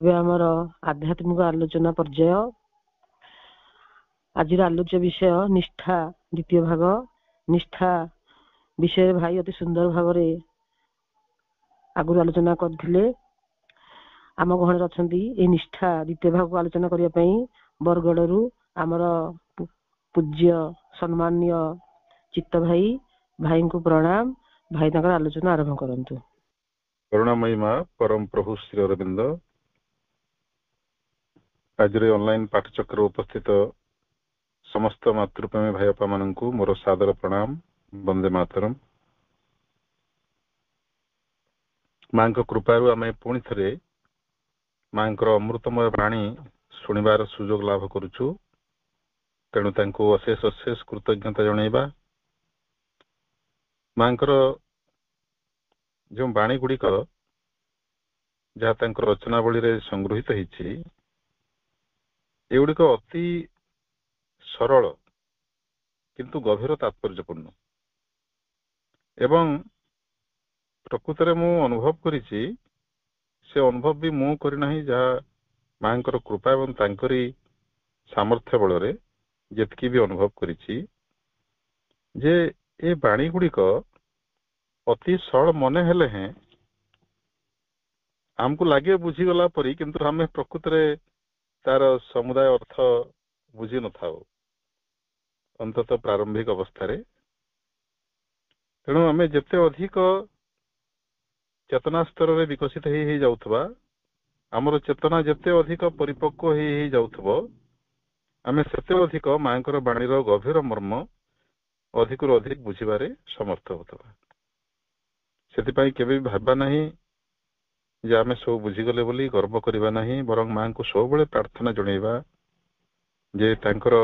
ଏବେ ଆମର ଆଧ୍ୟାତ୍ମିକ ଆଲୋଚନା ପର୍ଯ୍ୟାୟ। ଆଜିର ଆଲୋଚ୍ୟ ବିଷୟ ନିଷ୍ଠା, ଦ୍ୱିତୀୟ ଭାଗ। ନିଷ୍ଠା ବିଷୟରେ ଭାଇ ଅତି ସୁନ୍ଦର ଭାବରେ ଆଗରୁ ଆଲୋଚନା କରିଥିଲେ। ଆମ ଗହଣରେ ଅଛନ୍ତି এই ନିଷ୍ଠା ଦ୍ୱିତୀୟ ଭାଗକୁ ଆଲୋଚନା କରିବା ପାଇଁ ବରଗଡ଼ରୁ ଆମର ପୂଜ୍ୟ ସମ୍ମାନୀୟ ଚିତ୍ତ ଭାଇ। ଭାଇଙ୍କୁ ପ୍ରଣାମ। ଭାଇ ତାଙ୍କର ଆଲୋଚନା ଆରମ୍ଭ କରନ୍ତୁ। କରୁଣାମୟୀ ମା ପରମ ପ୍ରଭୁ ଶ୍ରୀ ଅରବିନ୍ଦ, ଆଜିର ଅନଲାଇନ ପାଠଚକ୍ର ଉପସ୍ଥିତ ସମସ୍ତ ମାତୃପ୍ରେମୀ ଭାଇ ବାପା ମାନଙ୍କୁ ମୋର ସାଦର ପ୍ରଣାମ। ବନ୍ଦେ ମାତରମ୍। ମାଙ୍କ କୃପାରୁ ଆମେ ପୁଣି ଥରେ ମାଙ୍କର ଅମୃତମୟ ବାଣୀ ଶୁଣିବାର ସୁଯୋଗ ଲାଭ କରୁଛୁ। ତେଣୁ ତାଙ୍କୁ ଅଶେଷ ଅଶେଷ କୃତଜ୍ଞତା ଜଣାଇବା। ମାଙ୍କର ଯେଉଁ ବାଣୀ ଗୁଡ଼ିକ ଯାହା ତାଙ୍କର ରଚନାବଳୀରେ ସଂଗୃହୀତ ହେଇଛି, ଏଗୁଡ଼ିକ ଅତି ସରଳ କିନ୍ତୁ ଗଭୀର ତାତ୍ପର୍ଯ୍ୟପୂର୍ଣ୍ଣ। ଏବଂ ପ୍ରକୃତରେ ମୁଁ ଅନୁଭବ କରିଛି, ସେ ଅନୁଭବ ବି ମୁଁ କରିନାହିଁ, ଯାହା ମାଙ୍କର କୃପା ଏବଂ ତାଙ୍କରି ସାମର୍ଥ୍ୟ ବଳରେ ଯେତିକି ବି ଅନୁଭବ କରିଛି, ଯେ ଏ ବାଣୀ ଗୁଡ଼ିକ ଅତି ସରଳ ମନେ ହେଲେ ହେଁ ଆମକୁ ଲାଗେ ବୁଝିଗଲା ପରି, କିନ୍ତୁ ଆମେ ପ୍ରକୃତରେ ତାର ସମୁଦାୟ ଅର୍ଥ ବୁଝି ନଥାଉ ଅନ୍ତତଃ ପ୍ରାରମ୍ଭିକ ଅବସ୍ଥାରେ। ତେଣୁ ଆମେ ଯେତେ ଅଧିକ ଚେତନା ସ୍ତରରେ ବିକଶିତ ହେଇ ଯାଉଥିବା, ଆମର ଚେତନା ଯେତେ ଅଧିକ ପରିପକ୍ୱ ହେଇ ଯାଉଥିବ, ଆମେ ସେତେ ଅଧିକ ମାଙ୍କର ବାଣୀର ଗଭୀର ମର୍ମ ଅଧିକରୁ ଅଧିକ ବୁଝିବାରେ ସମର୍ଥ ହେଉଥିବା। ସେଥିପାଇଁ କେବେ ବି ଭାବିବା ନାହିଁ ଯେ ଆମେ ସବୁ ବୁଝିଗଲେ ବୋଲି ଗର୍ବ କରିବା ନାହିଁ, ବରଂ ମାଙ୍କୁ ସବୁବେଳେ ପ୍ରାର୍ଥନା ଜଣାଇବା ଯେ ତାଙ୍କର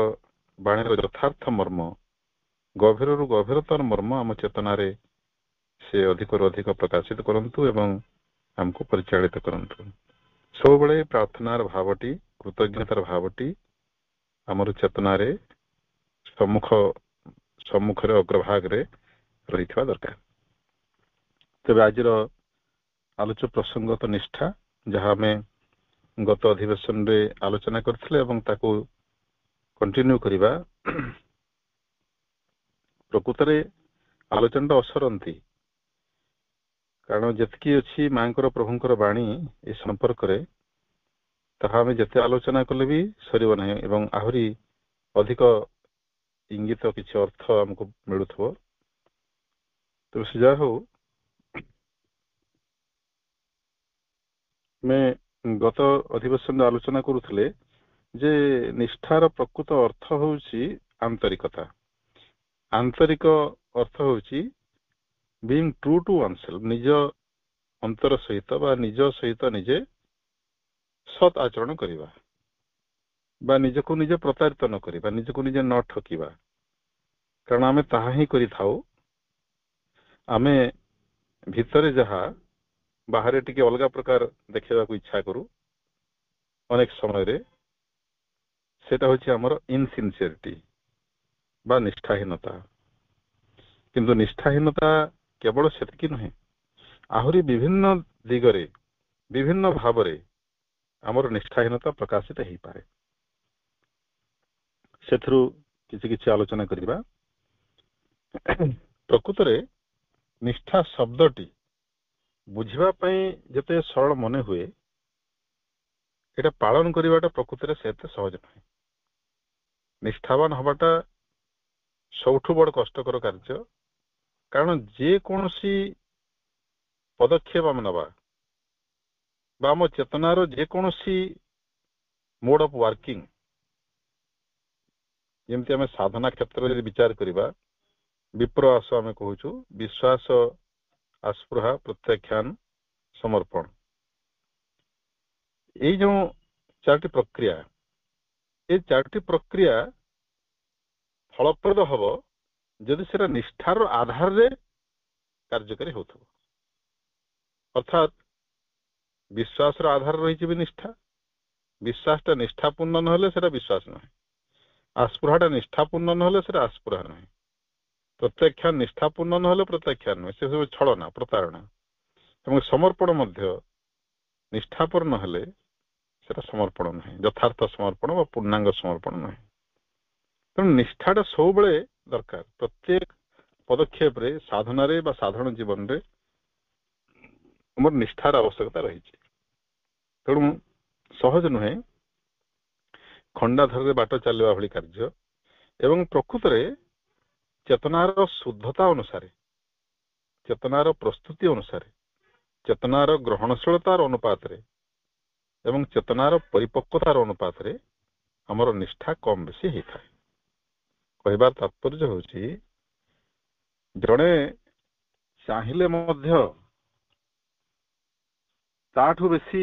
ବାଣୀର ଯଥାର୍ଥ ମର୍ମ, ଗଭୀରରୁ ଗଭୀରତର ମର୍ମ ଆମ ଚେତନାରେ ସେ ଅଧିକରୁ ଅଧିକ ପ୍ରକାଶିତ କରନ୍ତୁ ଏବଂ ଆମକୁ ପରିଚାଳିତ କରନ୍ତୁ। ସବୁବେଳେ ପ୍ରାର୍ଥନାର ଭାବଟି, କୃତଜ୍ଞତାର ଭାବଟି ଆମର ଚେତନାରେ ସମ୍ମୁଖରେ ଅଗ୍ରଭାଗରେ ରହିଥିବା ଦରକାର। ତେବେ ଆଜିର ଆଲୋଚ୍ୟ ପ୍ରସଙ୍ଗ ତ ନିଷ୍ଠା, ଯାହା ଆମେ ଗତ ଅଧିବେଶନରେ ଆଲୋଚନା କରିଥିଲେ ଏବଂ ତାକୁ କଣ୍ଟିନ୍ୟୁ କରିବା। ପ୍ରକୃତରେ ଆଲୋଚନାଟା ଅସରନ୍ତି, କାରଣ ଯେତିକି ଅଛି ମାଙ୍କର ପ୍ରଭୁଙ୍କର ବାଣୀ ଏ ସମ୍ପର୍କରେ, ତାହା ଆମେ ଯେତେ ଆଲୋଚନା କଲେ ବି ସରିବ ନାହିଁ ଏବଂ ଆହୁରି ଅଧିକ ଇଙ୍ଗିତ କିଛି ଅର୍ଥ ଆମକୁ ମିଳୁଥିବ। ତେବେ ସେ ଯାହା ହଉ, ଆମେ ଗତ ଅଧିବେଶନରେ ଆଲୋଚନା କରୁଥିଲେ ଯେ ନିଷ୍ଠାର ପ୍ରକୃତ ଅର୍ଥ ହେଉଛି ଆନ୍ତରିକତା। ଆନ୍ତରିକ ଅର୍ଥ ହେଉଛି being true to oneself, ନିଜ ଅନ୍ତର ସହିତ ବା ନିଜ ସହିତ ନିଜେ ସତ୍ ଆଚରଣ କରିବା ବା ନିଜକୁ ନିଜେ ପ୍ରତାରିତ ନ କରିବା, ନିଜକୁ ନିଜେ ନ ଠକିବା। କାରଣ ଆମେ ତାହା ହିଁ କରିଥାଉ। ଆମେ ଭିତରେ ଯାହା, ବାହାରେ ଟିକେ ଅଲଗା ପ୍ରକାର ଦେଖେଇବାକୁ ଇଚ୍ଛା କରୁ ଅନେକ ସମୟରେ, ସେଟା ହେଉଛି ଆମର ଇନସିନସିୟରିଟି ବା ନିଷ୍ଠାହୀନତା। କିନ୍ତୁ ନିଷ୍ଠାହୀନତା କେବଳ ସେତିକି ନୁହେଁ, ଆହୁରି ବିଭିନ୍ନ ଦିଗରେ, ବିଭିନ୍ନ ଭାବରେ ଆମର ନିଷ୍ଠାହୀନତା ପ୍ରକାଶିତ ହେଇପାରେ। ସେଥିରୁ କିଛି କିଛି ଆଲୋଚନା କରିବା। ପ୍ରକୃତରେ ନିଷ୍ଠା ଶବ୍ଦଟି ବୁଝିବା ପାଇଁ ଯେତେ ସରଳ ମନେ ହୁଏ, এটা ପାଳନ କରିବାଟା ପ୍ରକୃତରେ ସେତେ ସହଜ ନୁହେଁ। ନିଷ୍ଠାବାନ ହବାଟା ସବୁଠୁ ବଡ଼ କଷ୍ଟକର କାର୍ଯ୍ୟ। କାରଣ ଯେକୌଣସି ପଦକ୍ଷେପ ଆମେ ନେବା ବା ଆମ ଚେତନାର ଯେକୌଣସି ମୋଡ୍ ଅଫ୍ ୱାର୍କିଂ, ଯେମିତି ଆମେ ସାଧନା କ୍ଷେତ୍ରରେ ଯଦି ବିଚାର କରିବା, ବିପ୍ରୟାସ ଆମେ କହୁଛୁ, ବିଶ୍ୱାସ, ଆସ୍ପୃହା, ପ୍ରତ୍ୟାଖ୍ୟାନ, ସମର୍ପଣ, ଏଇ ଯେଉଁ ଚାରୋଟି ପ୍ରକ୍ରିୟା, এই ଚାରୋଟି ପ୍ରକ୍ରିୟା ଫଳପ୍ରଦ ହବ ଯଦି ସେଟା ନିଷ୍ଠାର ଆଧାରରେ କାର୍ଯ୍ୟକାରୀ ହେଉଥିବ। ଅର୍ଥାତ୍ ବିଶ୍ୱାସର ଆଧାର ରହିଛି ବି ନିଷ୍ଠା। ବିଶ୍ୱାସଟା ନିଷ୍ଠାପୂର୍ଣ୍ଣ ନହେଲେ ସେଟା ବିଶ୍ୱାସ ନୁହେଁ। ଆସ୍ପୃହାଟା ନିଷ୍ଠାପୂର୍ଣ୍ଣ ନହେଲେ ସେଟା ଆସ୍ପୃହା ନୁହେଁ। ପ୍ରତ୍ୟାଖ୍ୟାନ ନିଷ୍ଠାପୂର୍ଣ୍ଣ ନହେଲେ ପ୍ରତ୍ୟାଖ୍ୟାନ ନୁହେଁ, ସେ ସବୁ ଛଳନା, ପ୍ରତାରଣା। ଏବଂ ସମର୍ପଣ ମଧ୍ୟ ନିଷ୍ଠାପୂର୍ଣ୍ଣ ହେଲେ ସେଟା ସମର୍ପଣ ନୁହେଁ, ଯଥାର୍ଥ ସମର୍ପଣ ବା ପୂର୍ଣ୍ଣାଙ୍ଗ ସମର୍ପଣ ନୁହେଁ। ତେଣୁ ନିଷ୍ଠାଟା ସବୁବେଳେ ଦରକାର। ପ୍ରତ୍ୟେକ ପଦକ୍ଷେପରେ, ସାଧନାରେ ବା ସାଧାରଣ ଜୀବନରେ ଆମର ନିଷ୍ଠାର ଆବଶ୍ୟକତା ରହିଛି। ତେଣୁ ସହଜ ନୁହେଁ ଖଣ୍ଡାଧରରେ ବାଟ ଚାଲିବା ଭଳି କାର୍ଯ୍ୟ। ଏବଂ ପ୍ରକୃତରେ ଚେତନାର ଶୁଦ୍ଧତା ଅନୁସାରେ, ଚେତନାର ପ୍ରସ୍ତୁତି ଅନୁସାରେ, ଚେତନାର ଗ୍ରହଣଶୀଳତାର ଅନୁପାତରେ ଏବଂ ଚେତନାର ପରିପକ୍ୱତାର ଅନୁପାତରେ ଆମର ନିଷ୍ଠା କମ ବେଶୀ ହେଇଥାଏ। କହିବାର ତାତ୍ପର୍ଯ୍ୟ ହେଉଛି ଜଣେ ଚାହିଁଲେ ମଧ୍ୟ ତାଠୁ ବେଶୀ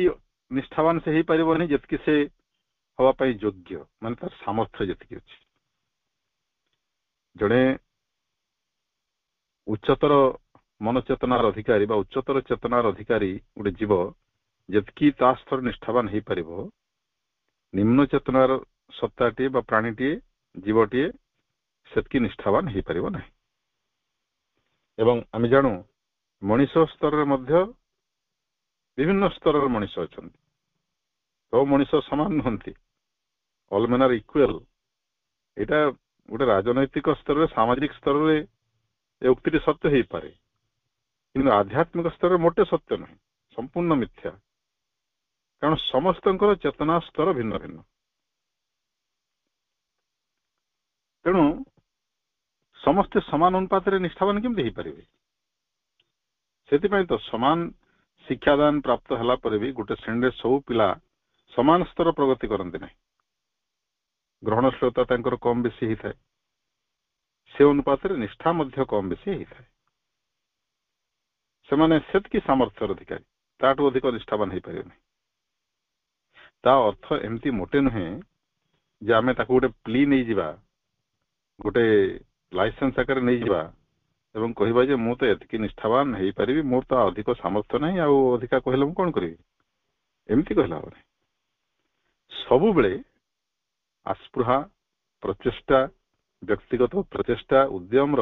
ନିଷ୍ଠାବାନ ସେ ହେଇପାରିବନି ଯେତିକି ସେ ହବା ପାଇଁ ଯୋଗ୍ୟ, ମାନେ ତାର ସାମର୍ଥ୍ୟ ଯେତିକି ଅଛି। ଜଣେ ଉଚ୍ଚତର ମନଚେତନାର ଅଧିକାରୀ ବା ଉଚ୍ଚତର ଚେତନାର ଅଧିକାରୀ ଗୋଟେ ଜୀବ ଯେତିକି ତା ସ୍ତର ନିଷ୍ଠାବାନ ହେଇପାରିବ, ନିମ୍ନ ଚେତନାର ସତ୍ତାଟିଏ ବା ପ୍ରାଣୀଟିଏ, ଜୀବଟିଏ ସେତିକି ନିଷ୍ଠାବାନ ହେଇପାରିବ ନାହିଁ। ଏବଂ ଆମେ ଜାଣୁ ମଣିଷ ସ୍ତରରେ ମଧ୍ୟ ବିଭିନ୍ନ ସ୍ତରର ମଣିଷ ଅଛନ୍ତି। ସବୁ ମଣିଷ ସମାନ ନୁହନ୍ତି, ଅଲ୍ ମେନ୍ ଆର୍ ଇକ୍ୱାଲ। ଏଇଟା ଗୋଟେ ରାଜନୈତିକ ସ୍ତରରେ, ସାମାଜିକ ସ୍ତରରେ ଏ ଉକ୍ତିଟି ସତ୍ୟ ହେଇପାରେ, କିନ୍ତୁ ଆଧ୍ୟାତ୍ମିକ ସ୍ତରରେ ମୋଟେ ସତ୍ୟ ନୁହେଁ, ସମ୍ପୂର୍ଣ୍ଣ ମିଥ୍ୟା। କାରଣ ସମସ୍ତଙ୍କର ଚେତନା ସ୍ତର ଭିନ୍ନ ଭିନ୍ନ। ତେଣୁ ସମସ୍ତେ ସମାନ ଅନୁପାତରେ ନିଷ୍ଠାବାନ କେମିତି ହେଇପାରିବେ? ସେଥିପାଇଁ ତ ସମାନ ଶିକ୍ଷାଦାନ ପ୍ରାପ୍ତ ହେଲା ପରେ ବି ଗୋଟେ ଶ୍ରେଣୀରେ ସବୁ ପିଲା ସମାନ ସ୍ତର ପ୍ରଗତି କରନ୍ତି ନାହିଁ। ଗ୍ରହଣଶୀଳତା ତାଙ୍କର କମ ବେଶୀ ହେଇଥାଏ, ସେ ଅନୁପାତରେ ନିଷ୍ଠା ମଧ୍ୟ କମ ବେଶୀ ହେଇଥାଏ। ସେମାନେ ସେତିକି ସାମର୍ଥ୍ୟର ଅଧିକାରୀ, ତାଠୁ ଅଧିକ ନିଷ୍ଠାବାନ ହେଇପାରିବେ ନାହିଁ। ତା ଅର୍ଥ ଏମିତି ମୋଟେ ନୁହେଁ ଯେ ଆମେ ତାକୁ ଗୋଟେ ପ୍ଲି ନେଇଯିବା, ଗୋଟେ ଲାଇସେନ୍ସ ଆକାରରେ ନେଇଯିବା ଏବଂ କହିବା ଯେ ମୁଁ ତ ଏତିକି ନିଷ୍ଠାବାନ ହେଇପାରିବି, ମୋର ତ ଅଧିକ ସାମର୍ଥ୍ୟ ନାହିଁ, ଆଉ ଅଧିକା କହିଲେ ମୁଁ କଣ କରିବି, ଏମିତି କହିଲା ହବ ନାହିଁ। ସବୁବେଳେ ଆସ୍ପୃହା, ପ୍ରଚେଷ୍ଟା, ବ୍ୟକ୍ତିଗତ ପ୍ରଚେଷ୍ଟା, ଉଦ୍ୟମର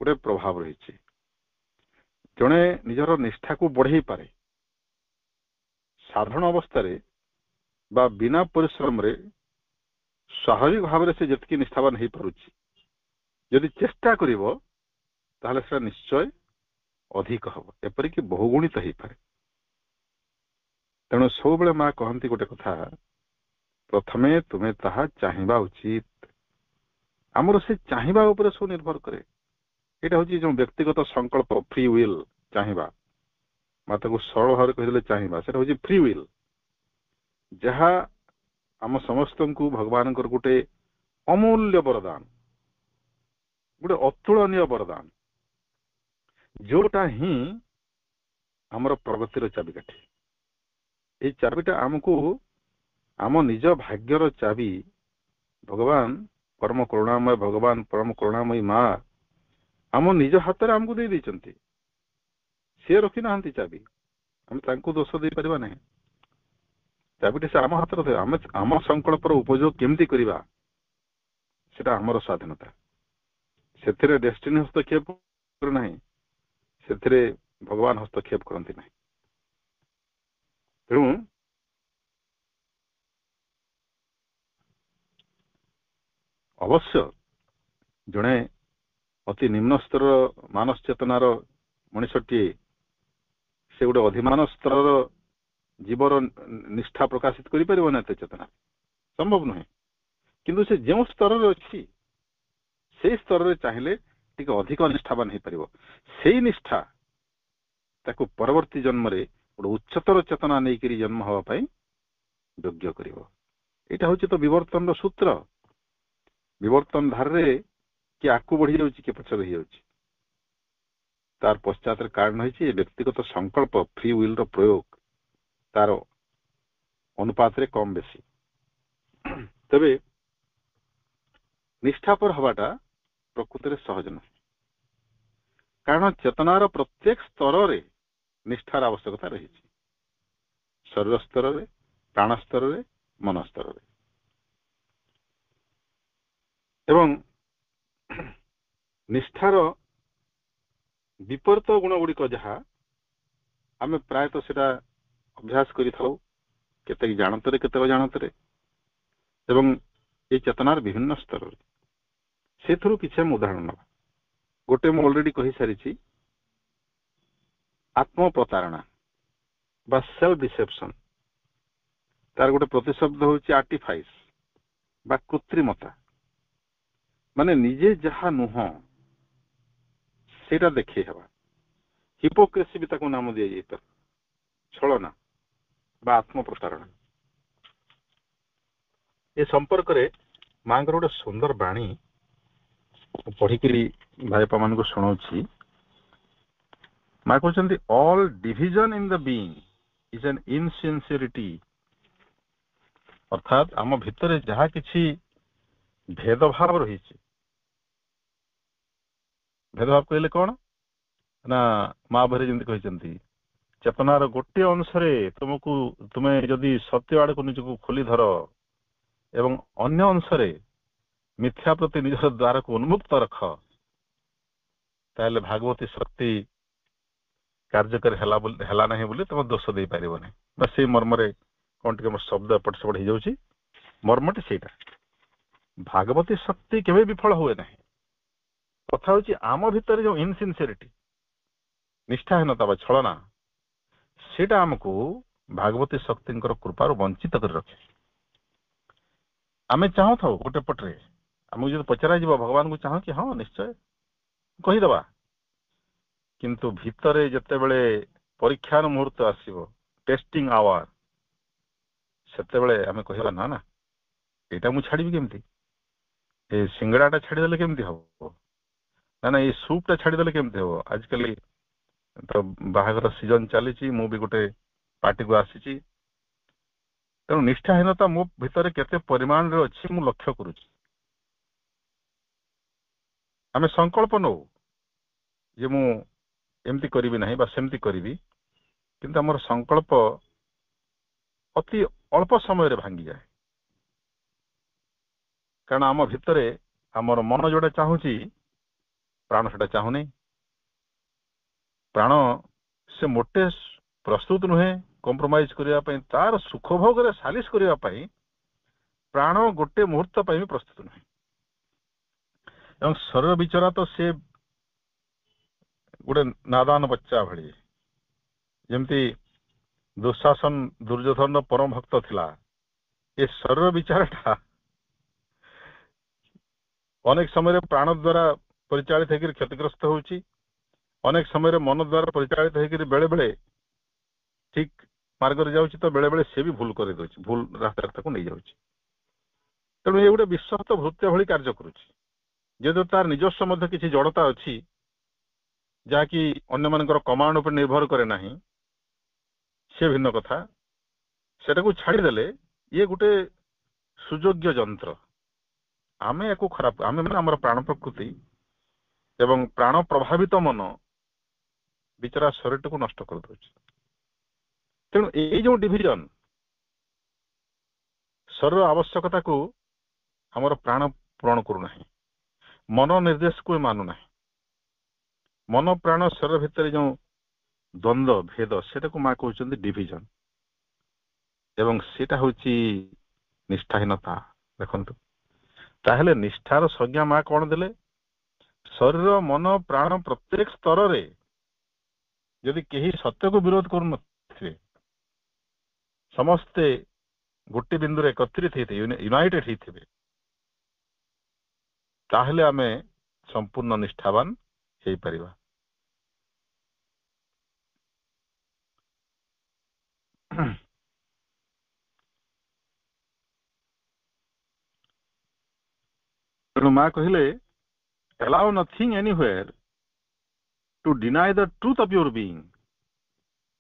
ଗୋଟେ ପ୍ରଭାବ ରହିଛି। ଜଣେ ନିଜର ନିଷ୍ଠାକୁ ବଢେଇ ପାରେ ସାଧାରଣ ଅବସ୍ଥାରେ ବା ବିନା ପରିଶ୍ରମରେ, ସ୍ୱାଭାବିକ ଭାବରେ ସେ ଯେତିକି ନିଷ୍ଠାବାନ ହେଇପାରୁଛି, ଯଦି ଚେଷ୍ଟା କରିବ ତାହେଲେ ସେଟା ନିଶ୍ଚୟ ଅଧିକ ହବ, ଏପରିକି ବହୁଗୁଣିତ ହେଇପାରେ। ତେଣୁ ସବୁବେଳେ ମା କହନ୍ତି ଗୋଟେ କଥା, ପ୍ରଥମେ ତୁମେ ତାହା ଚାହିଁବା ଉଚିତ। ଆମର ସେ ଚାହିଁବା ଉପରେ ସବୁ ନିର୍ଭର କରେ। ଏଇଟା ହଉଛି ଯୋଉ ବ୍ୟକ୍ତିଗତ ସଂକଳ୍ପ, ଫ୍ରି ୱିଲ୍, ଚାହିଁବା। ମା ତାକୁ ସରଳ ଭାବରେ କହିଦେଲେ ଚାହିଁବା, ସେଟା ହଉଛି ଫ୍ରି ୱିଲ୍, ଯାହା ଆମ ସମସ୍ତଙ୍କୁ ଭଗବାନଙ୍କର ଗୋଟେ ଅମୂଲ୍ୟ ବରଦାନ, ଗୋଟେ ଅତୁଳନୀୟ ବରଦାନ, ଯୋଉଟା ହିଁ ଆମର ପ୍ରଗତିର ଚାବିକାଠି। ଏଇ ଚାବିଟା ଆମକୁ ଆମ ନିଜ ଭାଗ୍ୟର ଚାବି ଭଗବାନ ପରମ କରୁଣାମୟ, ଭଗବାନ ପରମ କରୁଣାମୟୀ ମା ଆମ ନିଜ ହାତରେ ଆମକୁ ଦେଇ ଦେଇଛନ୍ତି। ସିଏ ରଖିନାହାନ୍ତି ଚାବି, ଆମେ ତାଙ୍କୁ ଦୋଷ ଦେଇପାରିବା ନାହିଁ। ଚାବିଟି ସେ ଆମ ହାତରେ ଥାଏ। ଆମେ ଆମ ସଂକଳ୍ପର ଉପଯୋଗ କେମିତି କରିବା ସେଟା ଆମର ସ୍ୱାଧୀନତା। ସେଥିରେ ଡେଷ୍ଟିନି ହସ୍ତକ୍ଷେପ କରୁନାହିଁ, ସେଥିରେ ଭଗବାନ ହସ୍ତକ୍ଷେପ କରନ୍ତି ନାହିଁ। ତେଣୁ ଅବଶ୍ୟ ଜଣେ ଅତି ନିମ୍ନ ସ୍ତରର ମାନସ ଚେତନାର ମଣିଷଟିଏ ସେ ଗୋଟେ ଅଧିମାନ ସ୍ତରର ଜୀବର ନିଷ୍ଠା ପ୍ରକାଶିତ କରିପାରିବ ନା, ଏତେ ଚେତନା ସମ୍ଭବ ନୁହେଁ। କିନ୍ତୁ ସେ ଯେଉଁ ସ୍ତରରେ ଅଛି ସେଇ ସ୍ତରରେ ଚାହିଁଲେ ଟିକେ ଅଧିକ ନିଷ୍ଠାବାନ ହେଇପାରିବ। ସେଇ ନିଷ୍ଠା ତାକୁ ପରବର୍ତ୍ତୀ ଜନ୍ମରେ ଗୋଟେ ଉଚ୍ଚତର ଚେତନା ନେଇକରି ଜନ୍ମ ହେବା ପାଇଁ ଯୋଗ୍ୟ କରିବ। ଏଇଟା ହଉଛି ତ ବିବର୍ତ୍ତନର ସୂତ୍ର। ବିବର୍ତ୍ତନ ଧାରରେ କିଏ ଆଗକୁ ବଢି ଯାଉଛି, କିଏ ପଛରେ ହେଇଯାଉଛି, ତାର ପଶ୍ଚାତରେ କାରଣ ହେଇଛି ଏ ବ୍ୟକ୍ତିଗତ ସଂକଳ୍ପ, ଫ୍ରି ୱିଲ୍ ର ପ୍ରୟୋଗ, ତାର ଅନୁପାତରେ କମ ବେଶୀ। ତେବେ ନିଷ୍ଠାପର ହବାଟା ପ୍ରକୃତରେ ସହଜ ନୁହେଁ, କାରଣ ଚେତନାର ପ୍ରତ୍ୟେକ ସ୍ତରରେ ନିଷ୍ଠାର ଆବଶ୍ୟକତା ରହିଛି। ଶରୀର ସ୍ତରରେ, ପ୍ରାଣ ସ୍ତରରେ, ମନ ସ୍ତରରେ। ଏବଂ ନିଷ୍ଠାର ବିପରୀତ ଗୁଣ ଗୁଡିକ ଯାହା ଆମେ ପ୍ରାୟତଃ ସେଟା ଅଭ୍ୟାସ କରିଥାଉ କେତେକ ଜାଣତରେ କେତେକ ଜାଣତରେ ଏବଂ এই ଚେତନାର ବିଭିନ୍ନ ସ୍ତରରେ ସେଥିରୁ କିଛି ଆମେ ଉଦାହରଣ ନେବା। ଗୋଟେ ମୁଁ ଅଲରେଡି କହିସାରିଛି, ଆତ୍ମ ପ୍ରତାରଣା ବା ସେଲ୍ଫ ଡିସେପସନ, ତାର ଗୋଟେ ପ୍ରତିଶବ୍ଦ ହଉଛି ଆର୍ଟିଫାଇସ୍ ବା କୃତ୍ରିମତା, ମାନେ ନିଜେ ଯାହା ନୁହଁ ସେଇଟା ଦେଖେଇ ହେବା। ହିପୋକ୍ରେସି ବି ତାକୁ ନାମ ଦିଆଯାଇପାରେ, ଛଳନା ବା ଆତ୍ମ ପ୍ରତାରଣା। ଏ ସମ୍ପର୍କରେ ମାଙ୍କର ଗୋଟେ ସୁନ୍ଦର ବାଣୀ ପଢିକିରି ଭାଇପା ମାନଙ୍କୁ ଶୁଣାଉଛି। ମା କହୁଛନ୍ତି, all division in the being is an insincerity. ଅର୍ଥାତ୍ ଆମ ଭିତରେ ଯାହା କିଛି ଭେଦଭାବ ରହିଛି, ଭେଦଭାବ କହିଲେ କଣ ନା, ମା ବହିରେ ଯେମିତି କହିଛନ୍ତି, ଚେତନାର ଗୋଟିଏ ଅଂଶରେ ତୁମେ ଯଦି ସତ୍ୟ ଆଡକୁ ନିଜକୁ ଖୋଲି ଧର ଏବଂ ଅନ୍ୟ ଅଂଶରେ ମିଥ୍ୟା ପ୍ରତି ନିଜର ଦ୍ୱାରକୁ ଉନ୍ମୁକ୍ତ ରଖ, ତାହେଲେ ଭାଗବତୀ ଶକ୍ତି କାର୍ଯ୍ୟକାରୀ ହେଲା ନାହିଁ ବୋଲି ତମେ ଦୋଷ ଦେଇପାରିବ ନାହିଁ। ବା ସେଇ ମର୍ମରେ କଣ ଟିକେ ମୋର ଶବ୍ଦ ଏପଟ ସେପଟ ହେଇଯାଉଛି, ମର୍ମଟି ସେଇଟା। ଭାଗବତୀ ଶକ୍ତି କେବେ ବିଫଳ ହୁଏ ନାହିଁ। କଥା ହଉଛି ଆମ ଭିତରେ ଯୋଉ ଇନସିନ୍ସିୟରିଟି, ନିଷ୍ଠାହୀନତା ବା ଛଳନା, ସେଇଟା ଆମକୁ ଭାଗବତୀ ଶକ୍ତିଙ୍କର କୃପାରୁ ବଞ୍ଚିତ କରି ରଖେ। ଆମେ ଚାହୁଁଥାଉ ଗୋଟେ ପଟରେ, ଆମକୁ ଯଦି ପଚରାଯିବ ଭଗବାନଙ୍କୁ ଚାହୁଁ କି, ହଁ ନିଶ୍ଚୟ କହିଦେବା, କିନ୍ତୁ ଭିତରେ ଯେତେବେଳେ ପରୀକ୍ଷାର ମୁହୂର୍ତ୍ତ ଆସିବ, ଟେଷ୍ଟିଂ ଆୱାର, ସେତେବେଳେ ଆମେ କହିବା ନା ନା ଏଇଟା ମୁଁ ଛାଡିବି କେମିତି, ଏ ସିଙ୍ଗଡାଟା ଛାଡିଦେଲେ କେମିତି ହବ, ନା ନା ଏଇ ସୁପ୍ ଟା ଛାଡିଦେଲେ କେମିତି ହବ। ଆଜିକାଲି ତ ବାହାଘର ସିଜନ ଚାଲିଛି, ମୁଁ ବି ଗୋଟେ ପାର୍ଟିକୁ ଆସିଛି, ତେଣୁ ନିଷ୍ଠାହୀନତା ମୋ ଭିତରେ କେତେ ପରିମାଣରେ ଅଛି ମୁଁ ଲକ୍ଷ୍ୟ କରୁଛି। ଆମେ ସଂକଳ୍ପ ନଉ ଯେ ମୁଁ ଏମିତି କରିବି ନାହିଁ ବା ସେମିତି କରିବି, କିନ୍ତୁ ଆମର ସଂକଳ୍ପ ଅତି ଅଳ୍ପ ସମୟରେ ଭାଙ୍ଗିଯାଏ। କାରଣ ଆମ ଭିତରେ ଆମର ମନ ଯୋଉଟା ଚାହୁଁଛି, ପ୍ରାଣ ସେଟା ଚାହୁଁନି। ପ୍ରାଣ ସେ ମୋଟେ ପ୍ରସ୍ତୁତ ନୁହେଁ କମ୍ପ୍ରମାଇଜ କରିବା ପାଇଁ, ତାର ସୁଖ ଭୋଗରେ ସାଲିସ କରିବା ପାଇଁ ପ୍ରାଣ ଗୋଟେ ମୁହୂର୍ତ୍ତ ପାଇଁ ବି ପ୍ରସ୍ତୁତ ନୁହେଁ। ଏବଂ ଶରୀର ବିଚରା ତ ସେ ଗୋଟେ ନାଦାନ ବଚ୍ଚା ଭଳି, ଯେମିତି ଦୁଃଶାସନ ଦୁର୍ଯ୍ୟୋଧନର ପରମ ଭକ୍ତ ଥିଲା, ଏ ଶରୀର ବିଚାରଟା ଅନେକ ସମୟରେ ପ୍ରାଣ ଦ୍ୱାରା ପରିଚାଳିତ ହେଇକରି କ୍ଷତିଗ୍ରସ୍ତ ହଉଛି, ଅନେକ ସମୟରେ ମନ ଦ୍ୱାରା ପରିଚାଳିତ ହେଇକରି ବେଳେ ବେଳେ ଠିକ ମାର୍ଗରେ ଯାଉଛି, ତ ବେଳେ ବେଳେ ସେ ବି ଭୁଲ କରିଦେଉଛି, ଭୁଲ ରାସ୍ତାରେ ତାକୁ ନେଇଯାଉଛି। ତେଣୁ ଏ ଗୋଟେ ବିଶ୍ୱସ୍ତ ଭୃତ୍ୟ ଭଳି କାର୍ଯ୍ୟ କରୁଛି। ଯେହେତୁ ତାର ନିଜସ୍ୱ ମଧ୍ୟ କିଛି ଜଡତା ଅଛି, ଯାହାକି ଅନ୍ୟମାନଙ୍କର କମାଣ୍ଡ ଉପରେ ନିର୍ଭର କରେ ନାହିଁ, ସେ ଭିନ୍ନ କଥା। ସେଟାକୁ ଛାଡ଼ିଦେଲେ ଇଏ ଗୋଟେ ସୁଯୋଗ୍ୟ ଯନ୍ତ୍ର। ଆମେ ୟାକୁ ଖରାପ, ଆମେ ମାନେ ଆମର ପ୍ରାଣ ପ୍ରକୃତି ଏବଂ ପ୍ରାଣ ପ୍ରଭାବିତ ମନ ବିଚରା ଶରୀରଟାକୁ ନଷ୍ଟ କରିଦଉଛି। ତେଣୁ ଏଇ ଯୋଉ ଡିଭିଜନ, ଶରୀର ଆବଶ୍ୟକତାକୁ ଆମର ପ୍ରାଣ ପୂରଣ କରୁନାହିଁ, ମନ ନିର୍ଦ୍ଦେଶକୁ ମାନୁନାହିଁ। ମନ ପ୍ରାଣ ଶରୀର ଭିତରେ ଯୋଉ ଦ୍ୱନ୍ଦ୍ୱ ଭେଦ, ସେଟାକୁ ମା କହୁଛନ୍ତି ଡିଭିଜନ, ଏବଂ ସେଇଟା ହଉଛି ନିଷ୍ଠାହୀନତା। ଦେଖନ୍ତୁ, ତାହେଲେ ନିଷ୍ଠାର ସଂଜ୍ଞା ମା କଣ ଦେଲେ? ଶରୀର ମନ ପ୍ରାଣ ପ୍ରତ୍ୟେକ ସ୍ତରରେ ଯଦି କେହି ସତ୍ୟକୁ ବିରୋଧ କରୁନଥିବେ, ସମସ୍ତେ ଗୋଟେ ବିନ୍ଦୁରେ ଏକତ୍ରିତ ହେଇଥିବେ, ୟୁନାଇଟେଡ ହେଇଥିବେ, ତାହେଲେ ଆମେ ସମ୍ପୂର୍ଣ୍ଣ ନିଷ୍ଠାବାନ ହେଇପାରିବା। ତେଣୁ ମା କହିଲେ, allow nothing anywhere to deny the truth of your being,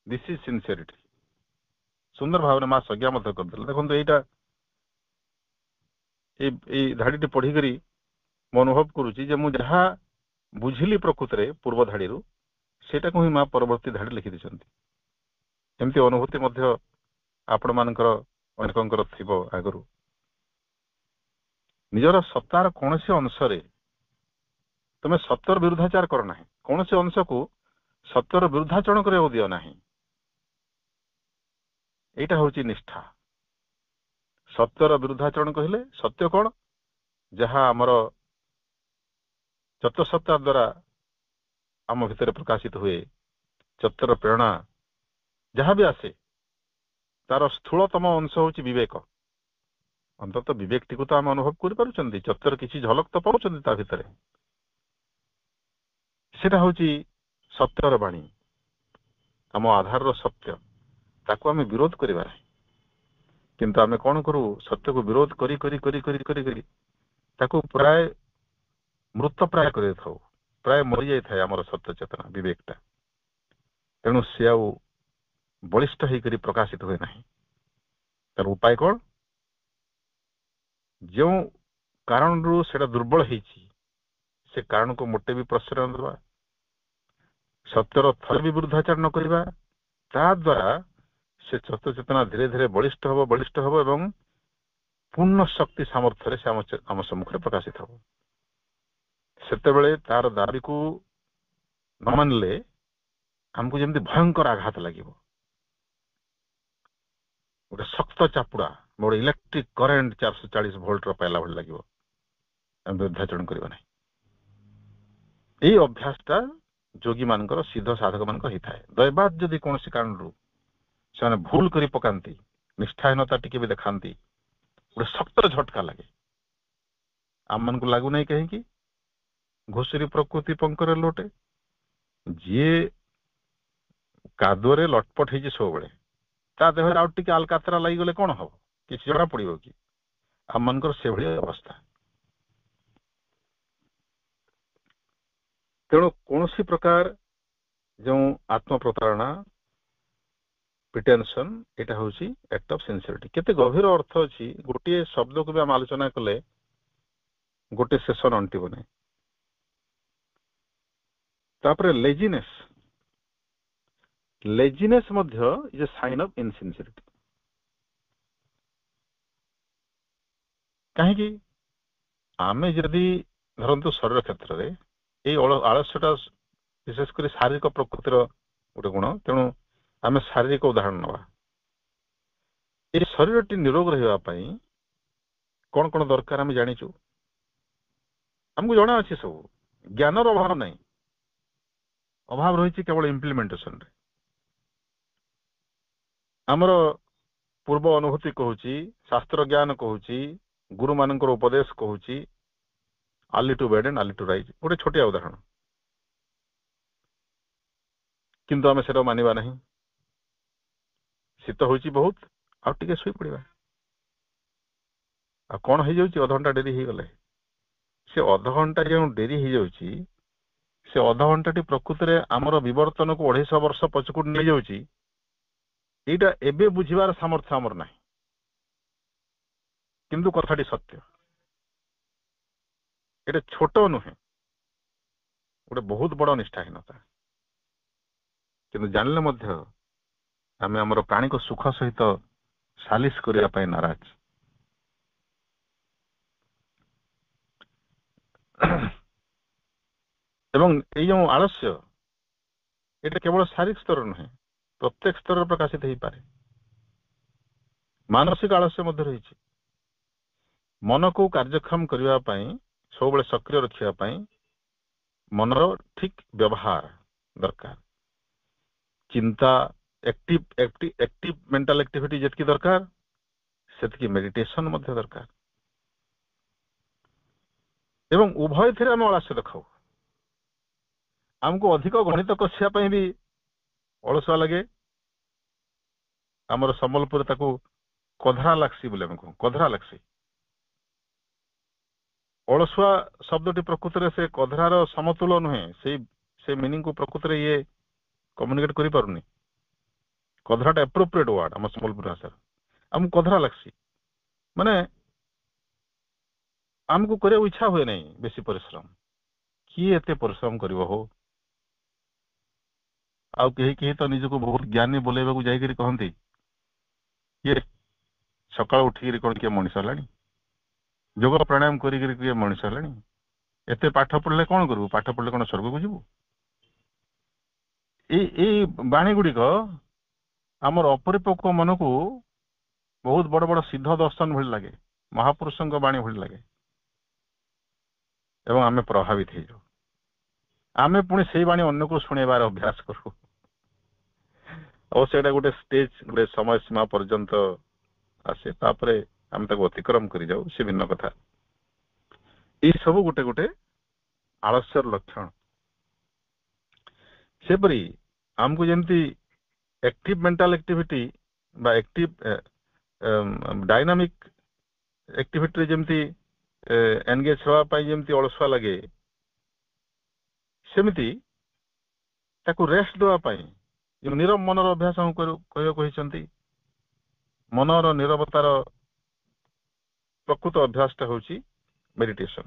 this is sincerity। ସୁନ୍ଦର ଭାବରେ ମା ସଂଜ୍ଞା ମଧ୍ୟ କରିଦେଲେ। ଦେଖନ୍ତୁ, ଏଇ ଧାଡିଟି ପଢିକରି ମୁଁ ଅନୁଭବ କରୁଛି ଯେ ମୁଁ ଯାହା ବୁଝିଲି ପ୍ରକୃତରେ ପୂର୍ବ ଧାଡିରୁ, ସେଇଟାକୁ ହିଁ ମା ପରବର୍ତ୍ତୀ ଧାଡି ଲେଖିଦେଇଛନ୍ତି। ଏମିତି ଅନୁଭୂତି ମଧ୍ୟ ଆପଣ ମାନଙ୍କର ଅନେକଙ୍କର ଥିବ ଆଗରୁ। ନିଜର ସତ୍ତାର କୌଣସି ଅଂଶରେ ତମେ ସତ୍ୟର ବିରୁଦ୍ଧାଚାର କର ନାହିଁ, କୌଣସି ଅଂଶକୁ ସତ୍ୟର ବିରୁଦ୍ଧାଚରଣ କରିବାକୁ ଦିଅ ନାହିଁ। ଏଇଟା ହଉଛି ନିଷ୍ଠା। ସତ୍ୟର ବିରୁଦ୍ଧାଚରଣ କହିଲେ ସତ୍ୟ କଣ? ଯାହା ଆମର ଚତୁଃସତ୍ତା ଦ୍ୱାରା ଆମ ଭିତରେ ପ୍ରକାଶିତ ହୁଏ, ଚତୁର ପ୍ରେରଣା ଯାହା ବି ଆସେ ତାର ସ୍ଥୂଳତମ ଅଂଶ ହଉଛି ବିବେକ। ଅନ୍ତତଃ ବିବେକଟିକୁ ତ ଆମେ ଅନୁଭବ କରିପାରୁଛନ୍ତି, ଚତୁର କିଛି ଝଲକ ତ ପାଉଛନ୍ତି ତା ଭିତରେ। ସେଟା ହଉଛି ସତ୍ୟର ବାଣୀ, ଆମ ଆଧାରର ସତ୍ୟ। ତାକୁ ଆମେ ବିରୋଧ କରିବା ନାହିଁ, କିନ୍ତୁ ଆମେ କଣ କରୁ? ସତ୍ୟକୁ ବିରୋଧ କରି କରି କରି କରି କରି କରି ତାକୁ ପ୍ରାୟ ମୃତ ପ୍ରାୟ କରିଥାଉ, ପ୍ରାୟ ମରିଯାଇଥାଏ ଆମର ସତ୍ୟ ଚେତନା ବିବେକଟା। ତେଣୁ ସେ ଆଉ ବଳିଷ୍ଠ ହେଇକରି ପ୍ରକାଶିତ ହୁଏ ନାହିଁ। ତାର ଉପାୟ କଣ? ଯେଉଁ କାରଣରୁ ସେଟା ଦୁର୍ବଳ ହେଇଛି ସେ କାରଣକୁ ମୋଟେ ବି ପ୍ରଶ୍ରୟ ନ ଦେବା, ସତ୍ୟର ଥରେ ବି ବିରୁଦ୍ଧାଚରଣ କରିବା, ତା ଦ୍ୱାରା ସେ ସତ୍ୟ ଚେତନା ଧୀରେ ଧୀରେ ବଳିଷ୍ଠ ହେବ ଏବଂ ପୂର୍ଣ୍ଣ ଶକ୍ତି ସାମର୍ଥ୍ୟରେ ସେ ଆମ ସମ୍ମୁଖରେ ପ୍ରକାଶିତ ହେବ। ସେତେବେଳେ ତାର ଦାବିକୁ ନ ମାନିଲେ ଆମକୁ ଯେମିତି ଭୟଙ୍କର ଆଘାତ ଲାଗିବ, ଗୋଟେ ଶକ୍ତ ଚାପୁଡା, ଗୋଟେ ଇଲେକ୍ଟ୍ରିକ କରେଣ୍ଟ 440 ଭୋଲ୍ଟର ପାଇଲା ଭଳି ଲାଗିବ। ଆମେ ବିରୁଦ୍ଧାଚରଣ କରିବା ନାହିଁ। ଏଇ ଅଭ୍ୟାସଟା ଯୋଗୀ ମାନଙ୍କର, ସିଦ୍ଧ ସାଧକ ମାନଙ୍କର ହେଇଥାଏ। ଦୈବାତ ଯଦି କୌଣସି କାରଣରୁ ସେମାନେ ଭୁଲ କରି ପକାନ୍ତି, ନିଷ୍ଠାହୀନତା ଟିକେ ବି ଦେଖାନ୍ତି, ଗୋଟେ ଶକ୍ତ ଝଟକା ଲାଗେ। ଆମମାନଙ୍କୁ ଲାଗୁନାହିଁ କାହିଁକି? ଘୁଷୁରୀ ପ୍ରକୃତି ପଙ୍କରେ ଲୋଟେ। ଯିଏ କାଦୁଅରେ ଲଟପଟ ହେଇଛି ସବୁବେଳେ, ତା ଦେହରେ ଆଉ ଟିକେ ଆଲକାତରା ଲାଗିଗଲେ କଣ ହବ? କିଛି ଜଣା ପଡିବ କି? ଆମମାନଙ୍କର ସେଭଳି ଅବସ୍ଥା। ତେଣୁ କୌଣସି ପ୍ରକାର ଯେଉଁ ଆତ୍ମପ୍ରତାରଣା, ପ୍ରିଟେନସନ, ଏଇଟା ହଉଛି ଆକ୍ଟ ଅଫ ସିନସିୟରିଟି। କେତେ ଗଭୀର ଅର୍ଥ ଅଛି, ଗୋଟିଏ ଶବ୍ଦକୁ ବି ଆମେ ଆଲୋଚନା କଲେ ଗୋଟେ ସେସନ ଅଣ୍ଟିବ ନାହିଁ। ତାପରେ ଲେଜିନେସ୍ ମଧ୍ୟ ଇଜ ଏ ସାଇନ୍ ଅଫ ଇନସିନସିୟରିଟି। କାହିଁକି? ଆମେ ଯଦି ଧରନ୍ତୁ ଶରୀର କ୍ଷେତ୍ରରେ ଏଇ ଆଳସ୍ୟଟା ବିଶେଷ କରି ଶାରୀରିକ ପ୍ରକୃତିର ଗୋଟେ ଗୁଣ, ତେଣୁ ଆମେ ଶାରୀରିକ ଉଦାହରଣ ନେବା। এই ଶରୀରଟି ନିରୋଗ ରହିବା ପାଇଁ କଣ କଣ ଦରକାର ଆମେ ଜାଣିଛୁ, ଆମକୁ ଜଣା ଅଛି ସବୁ। ଜ୍ଞାନର ଅଭାବ ନାହିଁ, ଅଭାବ ରହିଛି କେବଳ ଇମ୍ପ୍ଲିମେଣ୍ଟେସନରେ। ଆମର ପୂର୍ବ ଅନୁଭୂତି କହୁଛି, ଶାସ୍ତ୍ର ଜ୍ଞାନ କହୁଛି, ଗୁରୁମାନଙ୍କର ଉପଦେଶ କହୁଛି, early to bed and early to rise, ଗୋଟେ ଛୋଟିଆ ଉଦାହରଣ। କିନ୍ତୁ ଆମେ ସେଟା ମାନିବା ନାହିଁ। ଶୀତ ହଉଛି ବହୁତ, ଆଉ ଟିକେ ଶୋଇପଡ଼ିବା। ଆଉ କଣ ହେଇଯାଉଛି? ଅଧଘଣ୍ଟା ଡେରି ହେଇଗଲେ। ସେ ଅଧଘଣ୍ଟା ଯେଉଁ ଡେରି ହେଇଯାଉଛି, ସେ ଅଧଘଣ୍ଟାଟି ପ୍ରକୃତରେ ଆମର ବିବର୍ତ୍ତନକୁ 250 ବର୍ଷ ପଛକୁ ନେଇଯାଉଛି। ଏଇଟା ଏବେ ବୁଝିବାର ସାମର୍ଥ୍ୟ ଆମର ନାହିଁ, କିନ୍ତୁ କଥାଟି ସତ୍ୟ। ଏଇଟା ଛୋଟ ନୁହେଁ, ଗୋଟେ ବହୁତ ବଡ଼ ନିଷ୍ଠାହୀନତା। କିନ୍ତୁ ଜାଣିଲେ ମଧ୍ୟ ଆମେ ଆମର ପ୍ରାଣିକ ସୁଖ ସହିତ ସାଲିସ କରିବା ପାଇଁ ନାରାଜ। ଏବଂ ଏଇ ଯେଉଁ ଆଳସ୍ୟ, ଏଇଟା କେବଳ ଶାରୀରିକ ସ୍ତର ନୁହେଁ, ପ୍ରତ୍ୟେକ ସ୍ତରରେ ପ୍ରକାଶିତ ହେଇପାରେ। ମାନସିକ ଆଳସ୍ୟ ମଧ୍ୟ ରହିଛି। ମନକୁ କାର୍ଯ୍ୟକ୍ଷମ କରିବା ପାଇଁ, ସବୁବେଳେ ସକ୍ରିୟ ରଖିବା ପାଇଁ ମନର ଠିକ ବ୍ୟବହାର ଦରକାର। ଚିନ୍ତା, ଆକ୍ଟିଭ ମେଣ୍ଟାଲ ଆକ୍ଟିଭିଟି ଯେତିକି ଦରକାର, ସେତିକି ମେଡିଟେସନ ମଧ୍ୟ ଦରକାର। ଏବଂ ଉଭୟଥିରେ ଆମେ ଆଳସ୍ୟ ଦେଖାଉ। ଆମକୁ ଅଧିକ ଗଣିତ କଷିବା ପାଇଁ ବି ଅଳସୁଆ ଲାଗେ। ଆମର ସମ୍ବଲପୁରରେ ତାକୁ କଧରା ଲାଗ୍ସି ବୋଲି ଆମେ କହୁ, କଧରା ଲାଗ୍ସି। ଅଳସୁଆ ଶବ୍ଦଟି ପ୍ରକୃତରେ ସେ କଧରାର ସମତୁଲ ନୁହେଁ, ସେ ମିନିଂକୁ ପ୍ରକୃତରେ ଇଏ କମ୍ୟୁନିକେଟ କରିପାରୁନି। କଧରାଟା ଆପ୍ରୋପ୍ରିଏଟ ୱାର୍ଡ ଆମ ସମ୍ବଲପୁର ଭାଷାରେ। ଆମକୁ କଧରା ଲାଗ୍ସି ମାନେ ଆମକୁ କରିବାକୁ ଇଚ୍ଛା ହୁଏ ନାହିଁ ବେଶୀ ପରିଶ୍ରମ। କିଏ ଏତେ ପରିଶ୍ରମ କରିବ ହୋ? ଆଉ କେହି କେହି ତ ନିଜକୁ ବହୁତ ଜ୍ଞାନୀ ବୋଲେଇବାକୁ ଯାଇକରି କହନ୍ତି, କିଏ ସକାଳୁ ଉଠିକିରି କଣ କିଏ ମଣିଷ ହେଲାଣି? ଯୋଗ ପ୍ରାଣାୟାମ କରିକିରି କିଏ ମଣିଷ ହେଲାଣି? ଏତେ ପାଠ ପଢିଲେ କଣ କରିବୁ? ପାଠ ପଢିଲେ କଣ ସ୍ୱର୍ଗକୁ ଯିବୁ? ଏଇ ବାଣୀ ଗୁଡିକ ଆମର ଅପରିପକ୍ୱ ମନକୁ ବହୁତ ବଡ ବଡ ସିଦ୍ଧ ଦର୍ଶନ ଭଳି ଲାଗେ, ମହାପୁରୁଷଙ୍କ ବାଣୀ ଭଳି ଲାଗେ, ଏବଂ ଆମେ ପ୍ରଭାବିତ ହେଇଯାଉ। ଆମେ ପୁଣି ସେଇ ବାଣୀ ଅନ୍ୟକୁ ଶୁଣେଇବାର ଅଭ୍ୟାସ କରୁ। ଅବଶ୍ୟ ଏଇଟା ଗୋଟେ ଷ୍ଟେଜ, ଗୋଟେ ସମୟ ସୀମା ପର୍ଯ୍ୟନ୍ତ ଆସେ, ତାପରେ ଆମେ ତାକୁ ଅତିକ୍ରମ କରି ଯାଉ, ସେ ଭିନ୍ନ କଥା। ଏଇ ସବୁ ଗୋଟେ ଗୋଟେ ଆଳସ୍ୟର ଲକ୍ଷଣ। ସେପରି ଆମକୁ ଯେମିତି ଆକ୍ଟିଭ ମେଣ୍ଟାଲ ଆକ୍ଟିଭିଟି ବା ଆକ୍ଟିଭ ଡାଇନାମିକ ଆକ୍ଟିଭିଟିରେ ଯେମିତି ଏନଗେଜ ହେବା ପାଇଁ ଯେମିତି ଅଳସୁଆ ଲାଗେ, ସେମିତି ତାକୁ ରେଷ୍ଟ ଦେବା ପାଇଁ ଯେଉଁ ନୀରବ ମନର ଅଭ୍ୟାସ କହିବାକୁ କହିଛନ୍ତି, ମନର ନୀରବତାର ପ୍ରକୃତ ଅଭ୍ୟାସଟା ହେଉଛି ମେଡିଟେସନ,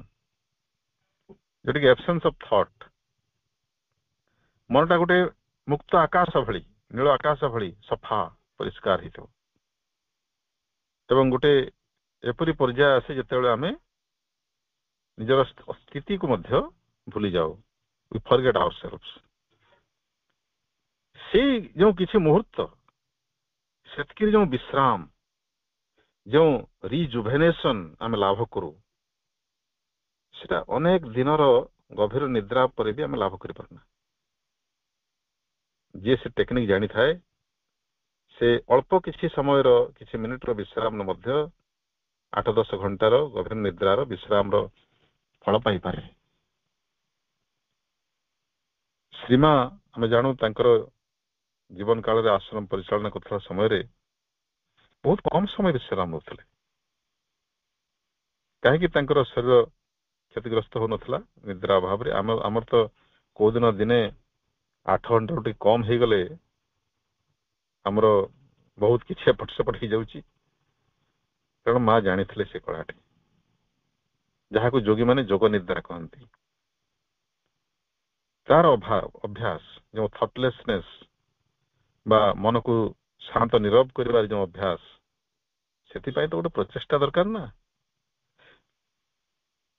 ଯୋଉଟାକି absence of thought। ମନଟା ଗୋଟେ ମୁକ୍ତ ଆକାଶ ଭଳି, ନୀଳ ଆକାଶ ଭଳି ସଫା ପରିଷ୍କାର ହେଇଥିବ, ଏବଂ ଗୋଟେ ଏପରି ପର୍ଯ୍ୟାୟ ଆସେ ଯେତେବେଳେ ଆମେ ନିଜର ସ୍ଥିତିକୁ ମଧ୍ୟ ଭୁଲି ଯାଉ, we forget ourselves। ସେଇ ଯେଉଁ କିଛି ମୁହୂର୍ତ୍ତ, ସେତିକିରେ ଯେଉଁ ବିଶ୍ରାମ, ଯେଉଁ ରିଜୁଭେନେସନ ଆମେ ଲାଭ କରୁ, ସେଟା ଅନେକ ଦିନର ଗଭୀର ନିଦ୍ରା ପରେ ବି ଆମେ ଲାଭ କରିପାରୁନା। ଯିଏ ସେ ଟେକ୍ନିକ ଜାଣିଥାଏ, ସେ ଅଳ୍ପ କିଛି ସମୟର, କିଛି ମିନିଟର ବିଶ୍ରାମ ମଧ୍ୟ 8-10 ଘଣ୍ଟାର ଗଭୀର ନିଦ୍ରାର ବିଶ୍ରାମର ଫଳ ପାଇପାରେ। ଶ୍ରୀମା ଆମେ ଜାଣୁ ତାଙ୍କର ଜୀବନ କାଳରେ ଆଶ୍ରମ ପରିଚାଳନା କରୁଥିବା ସମୟରେ ବହୁତ କମ ସମୟ ବିଶ୍ରାମ ନେଉଥିଲେ। କାହିଁକି? ତାଙ୍କର ଶରୀର କ୍ଷତିଗ୍ରସ୍ତ ହଉନଥିଲା ନିଦ୍ରା ଅଭାବରେ। ଆମର ତ କୋଉଦିନ ଦିନେ 8 ଘଣ୍ଟାରୁ ଟିକେ କମ ହେଇଗଲେ ଆମର ବହୁତ କିଛି ଏପଟ ସେପଟ ହେଇଯାଉଛି। କାରଣ ମା ଜାଣିଥିଲେ ସେ କଳାଟି, ଯାହାକୁ ଯୋଗୀମାନେ ଯୋଗ ନିଦ୍ରା କହନ୍ତି। ତାର ଅଭ୍ୟାସ, ଯେଉଁ ଥଟଲେସନେସ୍ ବା ମନକୁ ଶାନ୍ତ ନିରବ କରିବାର ଯେଉଁ ଅଭ୍ୟାସ, ସେଥିପାଇଁ ତ ଗୋଟେ ପ୍ରଚେଷ୍ଟା ଦରକାର ନା।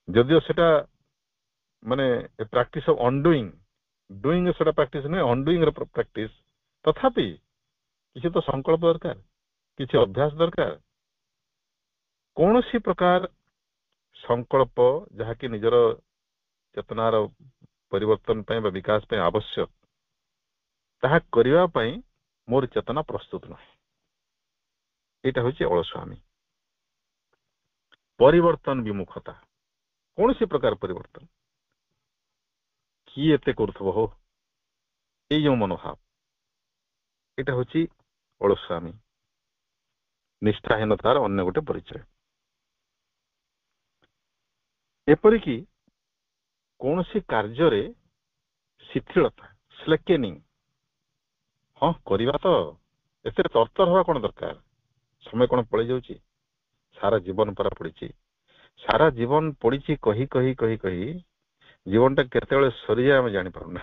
ଯଦିଓ ସେଟା ମାନେ ପ୍ରାକ୍ଟିସ ଅଫ ଅନଡୁଇଂ, ଡୁଇଂ ସେଟା ପ୍ରାକ୍ଟିସ ନୁହେଁ, ଅନଡୁଇଂ ର ପ୍ରାକ୍ଟିସ, ତଥାପି କିଛି ତ ସଂକଳ୍ପ ଦରକାର, କିଛି ଅଭ୍ୟାସ ଦରକାର। କୌଣସି ପ୍ରକାର ସଂକଳ୍ପ ଯାହାକି ନିଜର ଚେତନାର ପରିବର୍ତ୍ତନ ପାଇଁ ବା ବିକାଶ ପାଇଁ ଆବଶ୍ୟକ, ତାହା କରିବା ପାଇଁ ମୋର ଚେତନା ପ୍ରସ୍ତୁତ ନୁହେଁ। ଏଇଟା ହେଉଛି ଅଳସୁଆମୀ। ପରିବର୍ତ୍ତନ ବିମୁଖତା, କୌଣସି ପ୍ରକାର ପରିବର୍ତ୍ତନ କିଏ ଏତେ କରୁଥିବ ହୋ, ଏଇ ଯେଉଁ ମନୋଭାବ, ଏଇଟା ହେଉଛି ଅଳସୁଆମୀ, ନିଷ୍ଠାହୀନତାର ଅନ୍ୟ ଗୋଟେ ପରିଚୟ। ଏପରିକି କୌଣସି କାର୍ଯ୍ୟରେ ଶିଥିଳତା, ସ୍ଲେକେନିଂ, ହଁ କରିବା ତ, ଏତେ ତରତର ହବା କଣ ଦରକାର, ସମୟ କଣ ପଳେଇ ଯାଉଛି, ସାରା ଜୀବନ ପରା ପଡିଛି, ସାରା ଜୀବନ ପଡିଛି କହି କହି କହି କହି ଜୀବନଟା କେତେବେଳେ ସରିଯାଏ ଆମେ ଜାଣିପାରୁନା,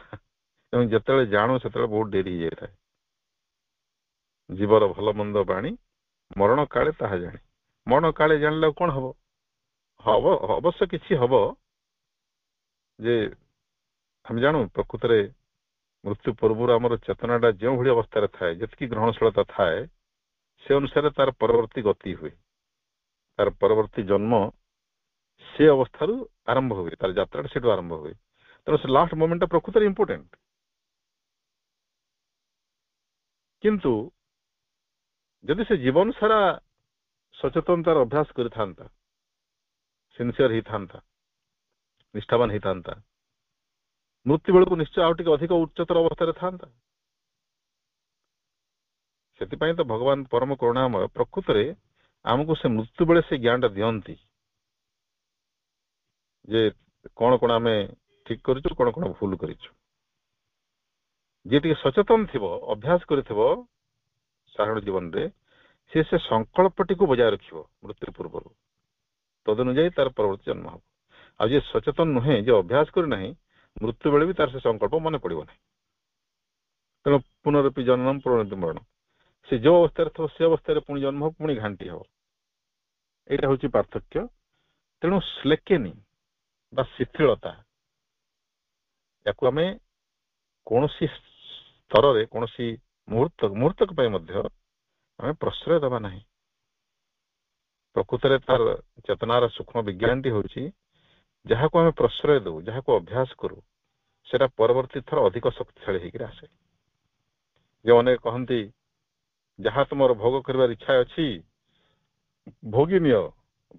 ଏବଂ ଯେତେବେଳେ ଜାଣୁ ସେତେବେଳେ ବହୁତ ଡେରି ହେଇଯାଇଥାଏ। ଜୀବର ଭଲ ମନ୍ଦ ବାଣୀ ମରଣ କାଳେ ତାହା ଜାଣେ। ମରଣ କାଳେ ଜାଣିଲେ ଆଉ କଣ ହବ? ହବ ଅବଶ୍ୟ କିଛି ହବ, ଯେ ଆମେ ଜାଣୁ ପ୍ରକୃତରେ ମୃତ୍ୟୁ ପୂର୍ବରୁ ଆମର ଚେତନାଟା ଯେଉଁଭଳି ଅବସ୍ଥାରେ ଥାଏ, ଯେତିକି ଗ୍ରହଣଶୀଳତା ଥାଏ, ସେ ଅନୁସାରେ ତାର ପରବର୍ତ୍ତୀ ଗତି ହୁଏ, ତାର ପରବର୍ତ୍ତୀ ଜନ୍ମ ସେ ଅବସ୍ଥାରୁ ଆରମ୍ଭ ହୁଏ, ତାର ଯାତ୍ରାଟା ସେଠୁ ଆରମ୍ଭ ହୁଏ। ତେଣୁ ସେ ଲାଷ୍ଟ ମୋମେଣ୍ଟଟା ପ୍ରକୃତରେ ଇମ୍ପୋର୍ଟାଣ୍ଟ। କିନ୍ତୁ ଯଦି ସେ ଜୀବନ ସାରା ସଚେତନତାର ଅଭ୍ୟାସ କରିଥାନ୍ତା, ସିନସିୟର ହେଇଥାନ୍ତା, ନିଷ୍ଠାବାନ ହେଇଥାନ୍ତା, ମୃତ୍ୟୁ ବେଳକୁ ନିଶ୍ଚୟ ଆଉ ଟିକେ ଅଧିକ ଉଚ୍ଚତର ଅବସ୍ଥାରେ ଥାନ୍ତା। ସେଥିପାଇଁ ତ ଭଗବାନ ପରମ କରୁଣାମୟ ପ୍ରକୃତରେ ଆମକୁ ସେ ମୃତ୍ୟୁ ବେଳେ ସେ ଜ୍ଞାନଟା ଦିଅନ୍ତି, ଯେ କଣ କଣ ଆମେ ଠିକ କରିଛୁ, କଣ କଣ ଭୁଲ କରିଛୁ। ଯିଏ ଟିକେ ସଚେତନ ଥିବ, ଅଭ୍ୟାସ କରିଥିବ ସାଧାରଣ ଜୀବନରେ, ସେ ସଂକଳ୍ପଟିକୁ ବଜାୟ ରଖିବ ମୃତ୍ୟୁ ପୂର୍ବରୁ, ତଦନୁଯାୟୀ ତାର ପରବର୍ତ୍ତୀ ଜନ୍ମ ହବ। ଆଉ ଯିଏ ସଚେତନ ନୁହେଁ, ଯେ ଅଭ୍ୟାସ କରିନାହିଁ, ମୃତ୍ୟୁ ବେଳେ ବି ତାର ସେ ସଂକଳ୍ପ ମନେ ପଡିବ ନାହିଁ। ତେଣୁ ପୁନରପି ଜନ୍ମ ପୁନରପି ମରଣ, ସେ ଯୋଉ ଅବସ୍ଥାରେ ଥିବ ସେ ଅବସ୍ଥାରେ ପୁଣି ଜନ୍ମ ହବ, ପୁଣି ଘାଣ୍ଟି ହବ। ଏଇଟା ହଉଛି ପାର୍ଥକ୍ୟ। ତେଣୁ ସ୍ଲେକେନି ବା ଶିଥିଳତା, ୟାକୁ ଆମେ କୌଣସି ସ୍ତରରେ, କୌଣସି ମୁହୂର୍ତ୍ତକ ପାଇଁ ମଧ୍ୟ ଆମେ ପ୍ରଶ୍ରୟ ଦେବା ନାହିଁ। ପ୍ରକୃତରେ ତାର ଚେତନାର ସୂକ୍ଷ୍ମ ବିଜ୍ଞାନଟି ହେଉଛି ଯାହାକୁ ଆମେ ପ୍ରଶ୍ରୟ ଦେଉ, ଯାହାକୁ ଅଭ୍ୟାସ କରୁ, ସେଟା ପରବର୍ତ୍ତୀ ଥର ଅଧିକ ଶକ୍ତିଶାଳୀ ହେଇକିରି ଆସେ। ଯେଉଁମାନେ କହନ୍ତି ଯାହା ତୁମର ଭୋଗ କରିବାର ଇଚ୍ଛା ଅଛି ଭୋଗି ନିଅ,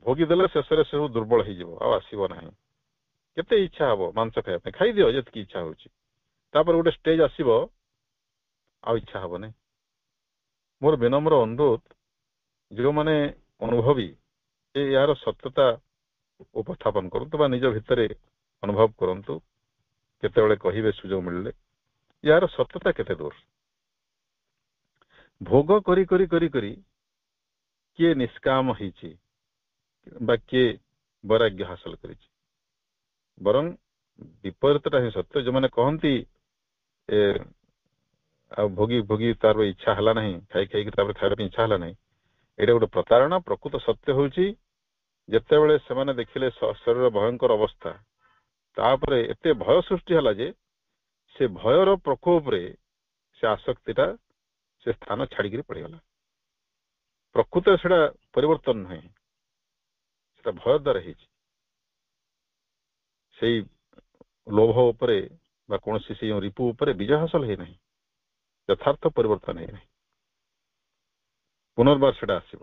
ଭୋଗି ଦେଲେ ଶେଷରେ ସବୁ ଦୁର୍ବଳ ହେଇଯିବ, ଆଉ ଆସିବ ନାହିଁ। କେତେ ଇଚ୍ଛା ହବ ମାଂସ ଖାଇବା ପାଇଁ, ଖାଇଦିଅ ଯେତିକି ଇଚ୍ଛା ହଉଛି, ତାପରେ ଗୋଟେ ଷ୍ଟେଜ ଆସିବ ଆଉ ଇଚ୍ଛା ହବନି। ମୋର ବିନମ୍ର ଅନୁରୋଧ, ଯେଉଁମାନେ ଅନୁଭବୀ ଯେ ଏହାର ସତ୍ୟତା ଉପସ୍ଥାପନ କରନ୍ତୁ ବା ନିଜ ଭିତରେ ଅନୁଭବ କରନ୍ତୁ, କେତେବେଳେ କହିବେ ସୁଯୋଗ ମିଳିଲେ ଏହାର ସତ୍ୟତା କେତେ ଦୂର। ଭୋଗ କରି କରି କରି କରି କିଏ ନିଷ୍କାମ ହେଇଛି ବା କିଏ ବୈରାଗ୍ୟ ହାସଲ କରିଛି। ବରଂ ବିପରୀତଟା ହିଁ ସତ୍ୟ। ଯେଉଁମାନେ କହନ୍ତି ଆଉ ଭୋଗି ଭୋଗି ତାର ଇଚ୍ଛା ହେଲା ନାହିଁ, ଖାଇ ଖାଇକି ତାପରେ ଖାଇବା ପାଇଁ ଇଚ୍ଛା ହେଲା ନାହିଁ, ଏଇଟା ଗୋଟେ ପ୍ରତାରଣା। ପ୍ରକୃତ ସତ୍ୟ ହେଉଛି ଯେତେବେଳେ ସେମାନେ ଦେଖିଲେ ଶରୀର ଭୟଙ୍କର ଅବସ୍ଥା, ତାପରେ ଏତେ ଭୟ ସୃଷ୍ଟି ହେଲା ଯେ ସେ ଭୟର ପ୍ରକୋପରେ ସେ ଆସକ୍ତିଟା ସେ ସ୍ଥାନ ଛାଡ଼ିକିରି ପଡ଼ିଗଲା। ପ୍ରକୃତରେ ସେଟା ପରିବର୍ତ୍ତନ ନୁହେଁ, ସେଟା ଭୟ ଦ୍ୱାରା ହେଇଛି। ସେଇ ଲୋଭ ଉପରେ ବା କୌଣସି ସେଇ ରିପୁ ଉପରେ ବିଜୟ ହାସଲ ହେଇନାହିଁ, ଯଥାର୍ଥ ପରିବର୍ତ୍ତନ ହେଇନାହିଁ। ପୁନର୍ବାର ସେଟା ଆସିବ।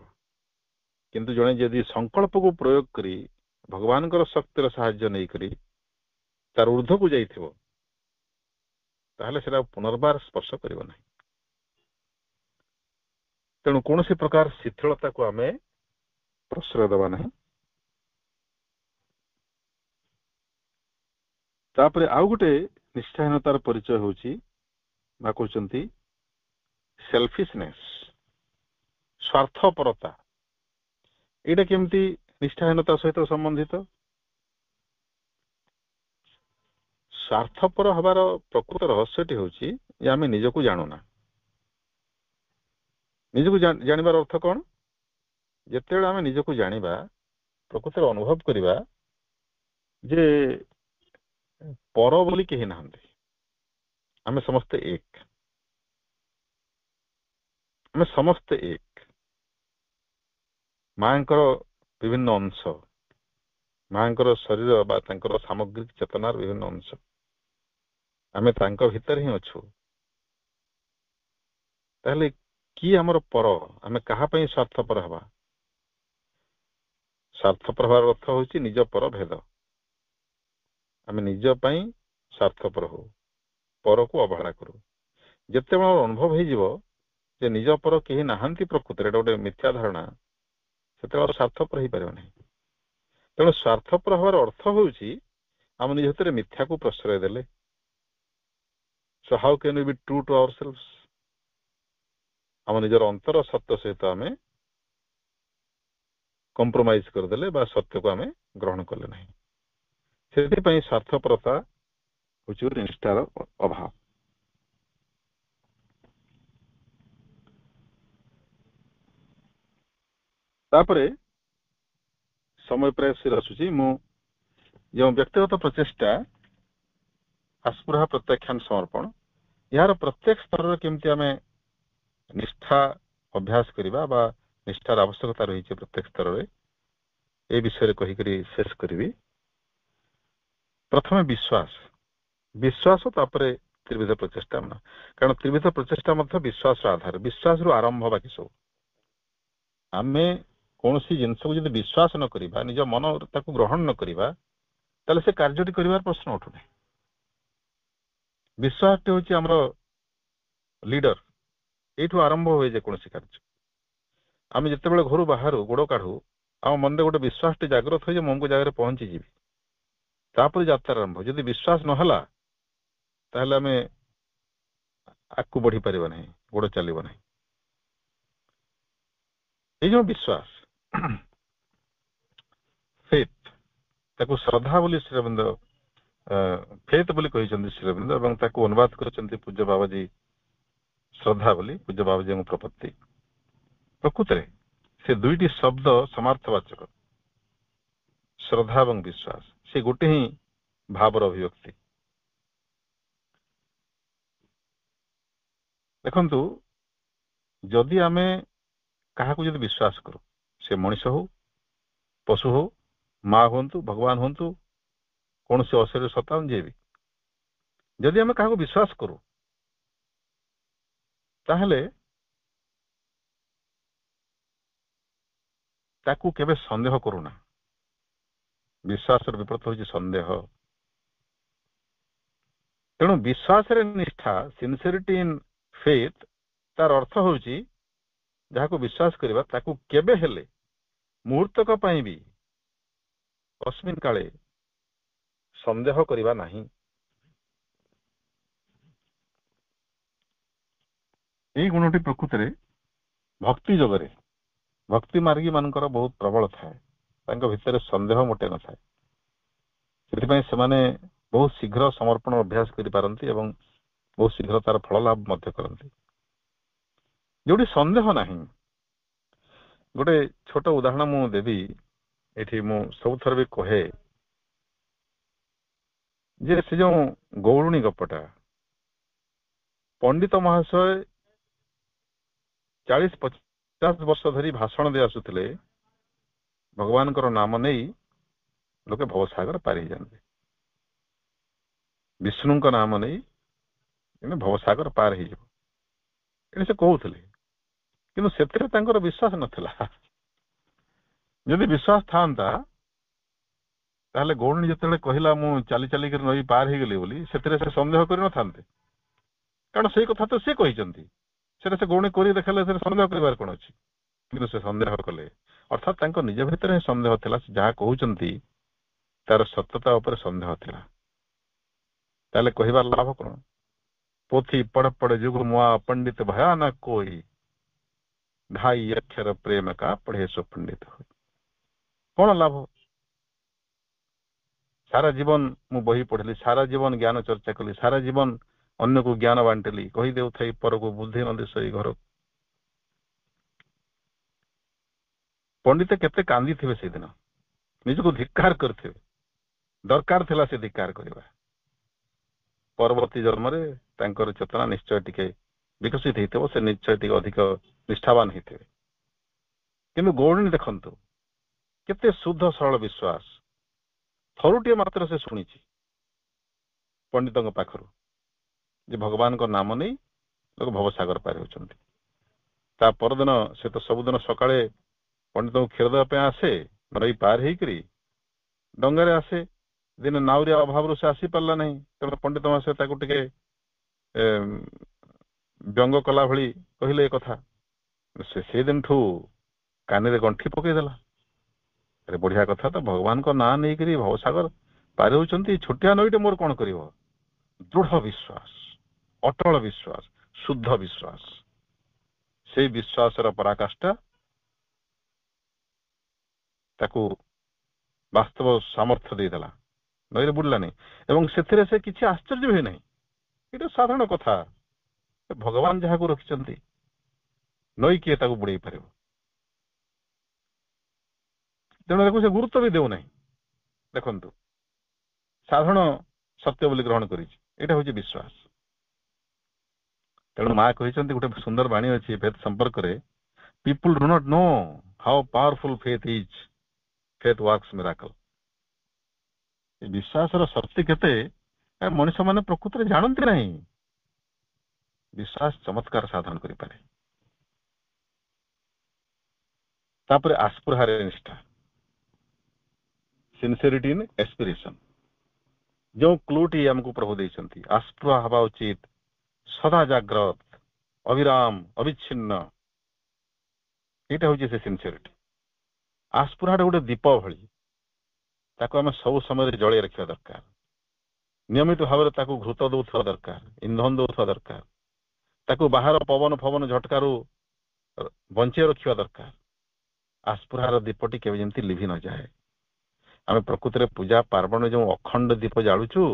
କିନ୍ତୁ ଜଣେ ଯଦି ସଂକଳ୍ପକୁ ପ୍ରୟୋଗ କରି ଭଗବାନଙ୍କର ଶକ୍ତିର ସାହାଯ୍ୟ ନେଇକରି ତାର ଊର୍ଦ୍ଧ୍ୱକୁ ଯାଇଥିବ, ତାହେଲେ ସେଟା ପୁନର୍ବାର ସ୍ପର୍ଶ କରିବ ନାହିଁ। ତେଣୁ କୌଣସି ପ୍ରକାର ଶିଥିଳତାକୁ ଆମେ ପ୍ରଶ୍ରୟ ଦେବା ନାହିଁ। ତାପରେ ଆଉ ଗୋଟେ ନିଷ୍ଠାହୀନତାର ପରିଚୟ ହେଉଛି ବା କହୁଛନ୍ତି ସେଲଫିଶନେସ୍, ସ୍ୱାର୍ଥପରତା। ଏଇଟା କେମିତି ନିଷ୍ଠାହୀନତା ସହିତ ସମ୍ବନ୍ଧିତ? ସ୍ୱାର୍ଥପର ହେବାର ପ୍ରକୃତ ରହସ୍ୟଟି ହେଉଛି ଯେ ଆମେ ନିଜକୁ ଜାଣୁନା। ନିଜକୁ ଜାଣିବାର ଅର୍ଥ କ'ଣ? ଯେତେବେଳେ ଆମେ ନିଜକୁ ଜାଣିବା, ପ୍ରକୃତରେ ଅନୁଭବ କରିବା ଯେ ପର ବୋଲି କେହି ନାହାନ୍ତି, ଆମେ ସମସ୍ତେ ଏକ। ଆମେ ସମସ୍ତେ ଏକ। ମାଙ୍କର ବିଭିନ୍ନ ଅଂଶ, ମାଙ୍କର ଶରୀର ବା ତାଙ୍କର ସାମଗ୍ରିକ ଚେତନାର ବିଭିନ୍ନ ଅଂଶ, ଆମେ ତାଙ୍କ ଭିତରେ ହିଁ ଅଛୁ। ତାହେଲେ କିଏ ଆମର ପର? ଆମେ କାହା ପାଇଁ ସ୍ୱାର୍ଥପର ହେବା? ସ୍ୱାର୍ଥପର ହେବାର ଅର୍ଥ ହେଉଛି ନିଜ ପର ଭେଦ। ଆମେ ନିଜ ପାଇଁ ସ୍ୱାର୍ଥପର ହଉ, ପରକୁ ଅବହେଳା କରୁ। ଯେତେବେଳେ ଅନୁଭବ ହେଇଯିବ ଯେ ନିଜ ପର କେହି ନାହାନ୍ତି, ପ୍ରକୃତରେ ଏଟା ଗୋଟେ ମିଥ୍ୟା ଧାରଣା, ସେତେବେଳେ ସ୍ୱାର୍ଥପର ହେଇପାରିବ ନାହିଁ। ତେଣୁ ସ୍ୱାର୍ଥପର ହେବାର ଅର୍ଥ ହେଉଛି ଆମ ନିଜ ଭିତରେ ମିଥ୍ୟାକୁ ପ୍ରଶ୍ରୟ ଦେଲେ। So how can we be true to ourselves? ଆମ ନିଜର ଅନ୍ତର ସତ୍ୟ ସହିତ ଆମେ କମ୍ପ୍ରୋମାଇଜ କରିଦେଲେ ବା ସତ୍ୟକୁ ଆମେ ଗ୍ରହଣ କଲେ ନାହିଁ। ସେଥିପାଇଁ ସ୍ୱାର୍ଥପରତା ହେଉଛି ନିଷ୍ଠାର ଅଭାବ। ତାପରେ ସମୟ ପ୍ରାୟ ଶେଷ ଆସୁଛି। ମୁଁ ଯେଉଁ ବ୍ୟକ୍ତିଗତ ପ୍ରଚେଷ୍ଟା, ଆସ୍ପୃହା ପ୍ରତ୍ୟାଖ୍ୟାନ ସମର୍ପଣ, ଏହାର ପ୍ରତ୍ୟେକ ସ୍ତରରେ କେମିତି ଆମେ ନିଷ୍ଠା ଅଭ୍ୟାସ କରିବା ବା ନିଷ୍ଠାର ଆବଶ୍ୟକତା ରହିଛି ପ୍ରତ୍ୟେକ ସ୍ତରରେ, ଏ ବିଷୟରେ କହିକରି ଶେଷ କରିବି। ପ୍ରଥମେ ବିଶ୍ୱାସ, ତାପରେ ତ୍ରିବିଧ ପ୍ରଚେଷ୍ଟା। କାରଣ ତ୍ରିବିଧ ପ୍ରଚେଷ୍ଟା ମଧ୍ୟ ବିଶ୍ୱାସର ଆଧାର। ବିଶ୍ୱାସରୁ ଆରମ୍ଭ ବାକି ସବୁ। ଆମେ କୌଣସି ଜିନିଷକୁ ଯଦି ବିଶ୍ୱାସ ନ କରିବା, ନିଜ ମନ ତାକୁ ଗ୍ରହଣ ନ କରିବା, ତାହେଲେ ସେ କାର୍ଯ୍ୟଟି କରିବାର ପ୍ରଶ୍ନ ଉଠୁନାହିଁ। ବିଶ୍ୱାସଟି ହେଉଛି ଆମର ଲିଡର। ଏଇଠୁ ଆରମ୍ଭ ହୁଏ ଯେକୌଣସି କାର୍ଯ୍ୟ। ଆମେ ଯେତେବେଳେ ଘରୁ ବାହାରୁ ଗୋଡ଼ କାଢୁ, ଆମ ମନରେ ଗୋଟେ ବିଶ୍ୱାସଟି ଜାଗ୍ରତ ହୁଏ ଯେ ମୁଁ ଅମୁକ ଜାଗାରେ ପହଞ୍ଚିଯିବି। ତାପରେ ଯାତ୍ରା ଆରମ୍ଭ। ଯଦି ବିଶ୍ୱାସ ନହେଲା ତାହେଲେ ଆମେ ଆଗକୁ ବଢିପାରିବ ନାହିଁ, ଗୋଡ଼ ଚାଲିବ ନାହିଁ। ଏଇ ଯେଉଁ ବିଶ୍ୱାସ, ଫେଥ୍, ତାକୁ ଶ୍ରଦ୍ଧା ବୋଲି ଶ୍ରୀଅରବିନ୍ଦ ଫେଥ୍ ବୋଲି କହିଛନ୍ତି ଶ୍ରୀଅରବିନ୍ଦ, ଏବଂ ତାକୁ ଅନୁବାଦ କରିଛନ୍ତି ପୂଜ୍ୟ ବାବାଜୀ ଶ୍ରଦ୍ଧା ବୋଲି, ପୂଜ୍ୟ ବାବାଜୀଙ୍କ ପ୍ରପତ୍ତି। ପ୍ରକୃତରେ ସେ ଦୁଇଟି ଶବ୍ଦ ସମାର୍ଥବାଚକ, ଶ୍ରଦ୍ଧା ଏବଂ ବିଶ୍ୱାସ। ସେ ଗୋଟେ ହିଁ ଭାବର ଅଭିବ୍ୟକ୍ତି। ଦେଖନ୍ତୁ, ଯଦି ଆମେ କାହାକୁ ଯଦି ବିଶ୍ୱାସ କରୁ, ସେ ମଣିଷ ହଉ, ପଶୁ ହଉ, ମା ହୁଅନ୍ତୁ, ଭଗବାନ ହୁଅନ୍ତୁ, କୌଣସି ଅଶରୀର ସତ୍ତା ଯିଏ ବି, ଯଦି ଆମେ କାହାକୁ ବିଶ୍ୱାସ କରୁ ତାହେଲେ ତାକୁ କେବେ ସନ୍ଦେହ କରୁନା। ବିଶ୍ୱାସର ବିପରୀତ ହେଉଛି ସନ୍ଦେହ। ତେଣୁ ବିଶ୍ୱାସରେ ନିଷ୍ଠା, ସିନସିୟରିଟି ଇନ୍ ଫେଥ୍, ତାର ଅର୍ଥ ହେଉଛି ଯାହାକୁ ବିଶ୍ୱାସ କରିବା ତାକୁ କେବେ ହେଲେ ମୁହୂର୍ତ୍ତକ ପାଇଁ ବି କସ୍ମିନ୍ କାଳେ ସନ୍ଦେହ କରିବା ନାହିଁ। ଏଇ ଗୁଣଟି ପ୍ରକୃତରେ ଭକ୍ତି ଯୋଗରେ, ଭକ୍ତି ମାର୍ଗୀ ମାନଙ୍କର ବହୁତ ପ୍ରବଳ ଥାଏ। ତାଙ୍କ ଭିତରେ ସନ୍ଦେହ ମୋଟେ ନଥାଏ। ସେଥିପାଇଁ ସେମାନେ ବହୁତ ଶୀଘ୍ର ସମର୍ପଣ ଅଭ୍ୟାସ କରିପାରନ୍ତି ଏବଂ ବହୁତ ଶୀଘ୍ର ତାର ଫଳ ଲାଭ ମଧ୍ୟ କରନ୍ତି। ଯୋଉଠି ସନ୍ଦେହ ନାହିଁ, ଗୋଟେ ଛୋଟ ଉଦାହରଣ ମୁଁ ଦେବି। ଏଠି ମୁଁ ସବୁଥର ବି କହେ ଯେ ସେ ଯୋଉ ଗୌରୁଣୀ ଗପଟା, ପଣ୍ଡିତ ମହାଶୟ 40-50 ବର୍ଷ ଧରି ଭାଷଣ ଦେଇ ଆସୁଥିଲେ, ଭଗବାନଙ୍କର ନାମ ନେଇ ଲୋକେ ଭବସାଗର ପାରି ହେଇଯାଆନ୍ତି, ବିଷ୍ଣୁଙ୍କ ନାମ ନେଇ ଭବସାଗର ପାର ହେଇଯିବ, ଏଠି ସେ କହୁଥିଲେ। କିନ୍ତୁ ସେଥିରେ ତାଙ୍କର ବିଶ୍ୱାସ ନଥିଲା। ଯଦି ବିଶ୍ୱାସ ଥାନ୍ତା ତାହେଲେ ଗୌରୁଣୀ ଯେତେବେଳେ କହିଲା ମୁଁ ଚାଲି ଚାଲିକରି ନଈ ପାର ହେଇଗଲି ବୋଲି, ସେଥିରେ ସେ ସନ୍ଦେହ କରିନଥାନ୍ତେ। କାରଣ ସେଇ କଥା ତ ସେ କହିଛନ୍ତି, ସେଟା ସେ ଗୌରୁଣୀ କରି ଦେଖାଇଲେ ସେ ସନ୍ଦେହ କରିବାର କଣ ଅଛି? କିନ୍ତୁ ସେ ସନ୍ଦେହ କଲେ, ଅର୍ଥାତ୍ ତାଙ୍କ ନିଜ ଭିତରେ ସନ୍ଦେହ ଥିଲା। ସେ ଯାହା କହୁଛନ୍ତି ତାର ସତ୍ୟତା ଉପରେ ସନ୍ଦେହ ଥିଲା। ତାହେଲେ କହିବାର ଲାଭ କଣ? पोथी पढ़ पढ़ जुग मुआ पंडित भया न कोई, ढाई अक्षर प्रेम का पढ़े सो पंडित हो। कौन लाभ? सारा जीवन मु बही पढ़ली, सारा जीवन ज्ञान चर्चा कली, सारा जीवन अन्य को ज्ञान बांटली, कही देउ थई पर को बुद्धि न देसई घर। पंडित केते कांदी थिबे से दिन, निजको धिक्कार करथिबे। दरकार थिला से धिक्कार करिबा। परवर्ती जन्म रे तांकर चेतना निश्चय टिके विकसित होइतबो, से निश्चय टिके अधिक निष्ठावान होइतबे। किंतु गौरुणी देखंतु केते शुद्ध सरल विश्वास। थरुटिए मात्र से शुणिछि पंडितଙ୍କ पाखरु जे भगवान को नाम नहीं लोग भवसागर पार होचंती। ता परदिन से तो सबुदिन सकाळे पंडित को क्षीर देवा पे आसे, नई पार हेकरी डंगारे आसे। दिन नाउरिया अभाव से आसी पारला नहीं, तेणु पंडित महाशय ताकू टिके व्यंग कला भली कहले कथा। से दिन ठू कानी रे गंठी पकईदेला। अरे बढ़िया कथा, तो भगवान को ना नहीं करी भवसागर पार होचंती, छोटिया नईटे मोर कौन करिवो? दृढ़ विश्वास, अटल विश्वास, शुद्ध विश्वास, से विश्वास पराकाष्ठा ताकू वास्तव सामर्थ्य देदेला। नईरे बुड़लानी एवं से किसी आश्चर्य हुए नहीं। ये साधारण कथा, भगवान जहाँ को रखिंट नई किए ताकू बुड़े पार। तेणु से गुरुत्व भी देना। देखु साधारण सत्य बोली ग्रहण कर विश्वास। तेणु माँ कहते गोटे सुंदर बाणी अच्छी फेथ संपर्क में, people do not know how powerful faith is, faith works miracle. विश्वास शक्ति केते मनुष्य माने प्रकृत में जानते नहीं। विश्वास चमत्कार साधन करि पारे। तापर आस्पृहार निष्ठा, सिंसियरिटी इन एस्पिरेशन। जो क्लूटी हमको प्रभु देइछंती, आस्पृहा हवा उचित, सदा जाग्रत, अविराम, अविच्छिन्न, एटा होची से सिंसियरिटी। आस्पृहाटा गोटे दीप भली, ताको आमे सब समय जळे रखिया दरकार। नियमित भाव ताको घृत दउथवा दरकार, इंधन दउथवा दरकार। ताको बाहर पवन फवन झटकारु बंचे रखिया दरकार। आस्पृहार दीपटी केवे जेमती लिभि न जाए। आमे प्रकृति रे पूजा पार्वण जो अखंड दीप जालुचु,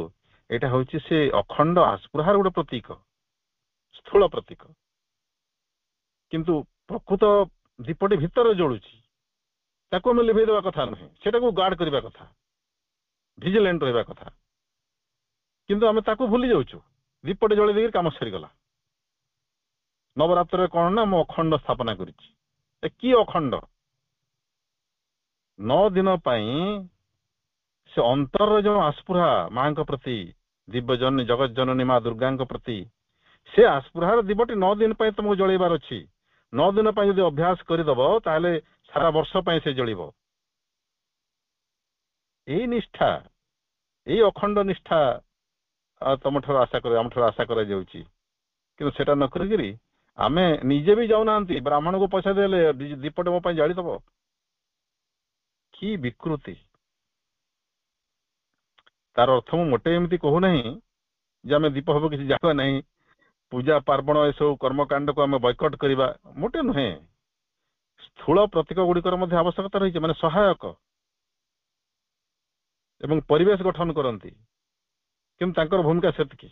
एटा होची से अखंड आस्पृहार गोटे प्रतीक, स्थूल प्रतीक। किंतु प्रकृत दीपटी भितर जळुची, ताको आमे लिभेइ देबा कथा नहीं, सेटाको गार्ड करबा कथा, विजिलेंट रहबा कथा। किंतु आमे ताको भूली जाउछु, दीपटी जळे देई काम सरी गला। ନବରାତ୍ରରେ କଣ ନା ମୁଁ ଅଖଣ୍ଡ ସ୍ଥାପନା କରିଛି। କି ଅଖଣ୍ଡ? 9 ଦିନ ପାଇଁ ସେ ଅନ୍ତରର ଯେଉଁ ଆସ୍ପୃହା ମାଙ୍କ ପ୍ରତି, ଦିବ୍ୟ ଜନନୀ ଜଗତ ଜନନୀ ମା ଦୁର୍ଗାଙ୍କ ପ୍ରତି, ସେ ଆସ୍ପୃହାର ଦୀପଟି 9 ଦିନ ପାଇଁ ତମକୁ ଜଳେଇବାର ଅଛି। 9 ଦିନ ପାଇଁ ଯଦି ଅଭ୍ୟାସ କରିଦବ ତାହେଲେ ସାରା ବର୍ଷ ପାଇଁ ସେ ଜଳିବ। ଏଇ ନିଷ୍ଠା, ଏଇ ଅଖଣ୍ଡ ନିଷ୍ଠା ତମଠାରୁ ଆମଠାରୁ ଆଶା କରାଯାଉଛି। କିନ୍ତୁ ସେଟା ନ କରିକିରି ଆମେ ନିଜେ ବି ଯାଉନାହାନ୍ତି, ବ୍ରାହ୍ମଣକୁ ପଇସା ଦେଲେ ଦୀପଟେ ମୋ ପାଇଁ ଜାଳିଦବ। କି ବିକୃତି! ତାର ଅର୍ଥ ମୁଁ ମୋଟେ ଏମିତି କହୁନାହିଁ ଯେ ଆମେ ଦୀପ ହବ କିଛି ଜାଣିବା ନାହିଁ, ପୂଜା ପାର୍ବଣ ଏସବୁ କର୍ମକାଣ୍ଡକୁ ଆମେ ବୟକଟ କରିବା, ମୋଟେ ନୁହେଁ। ସ୍ଥୂଳ ପ୍ରତୀକ ଗୁଡିକର ମଧ୍ୟ ଆବଶ୍ୟକତା ରହିଛି, ମାନେ ସହାୟକ ଏବଂ ପରିବେଶ ଗଠନ କରନ୍ତି, କିନ୍ତୁ ତାଙ୍କର ଭୂମିକା ସେତିକି।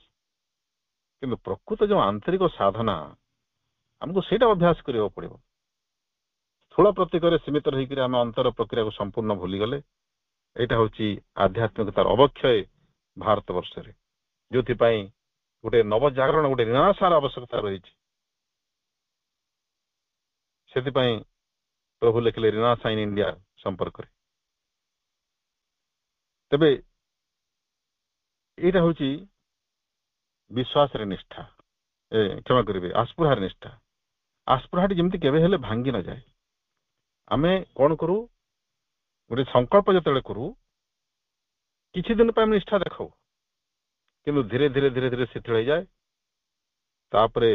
କିନ୍ତୁ ପ୍ରକୃତ ଯେଉଁ ଆନ୍ତରିକ ସାଧନା, ଆମକୁ ସେଇଟା ଅଭ୍ୟାସ କରିବାକୁ ପଡିବ। ସ୍ଥୂଳ ପ୍ରତୀକରେ ସୀମିତ ରହିକରି ଆମେ ଅନ୍ତର ପ୍ରକ୍ରିୟାକୁ ସମ୍ପୂର୍ଣ୍ଣ ଭୁଲିଗଲେ ଏଇଟା ହଉଛି ଆଧ୍ୟାତ୍ମିକତାର ଅବକ୍ଷୟ ଭାରତ ବର୍ଷରେ, ଯୋଉଥିପାଇଁ ଗୋଟେ ନବଜାଗରଣ, ଗୋଟେ ନିରାଶାର ଆବଶ୍ୟକତା ରହିଛି। ସେଥିପାଇଁ ପ୍ରଭୁ ଲେଖିଲେ ରିନାସା ଇନ୍ ଇଣ୍ଡିଆ ସମ୍ପର୍କରେ। ତେବେ ଏଇଟା ହଉଛି ବିଶ୍ୱାସରେ ନିଷ୍ଠା, କ୍ଷମା କରିବେ ଆସ୍ପୃହାର ନିଷ୍ଠା। ଆସ୍ପୃହାଟି ଯେମିତି କେବେ ହେଲେ ଭାଙ୍ଗି ନଯାଏ। ଆମେ କଣ କରୁ, ଗୋଟେ ସଂକଳ୍ପ ଯେତେବେଳେ କରୁ, କିଛି ଦିନ ପାଇଁ ଆମେ ନିଷ୍ଠା ଦେଖାଉ, କିନ୍ତୁ ଧୀରେ ଧୀରେ ଧୀରେ ଧୀରେ ଶିଥିଳ ହେଇଯାଏ। ତାପରେ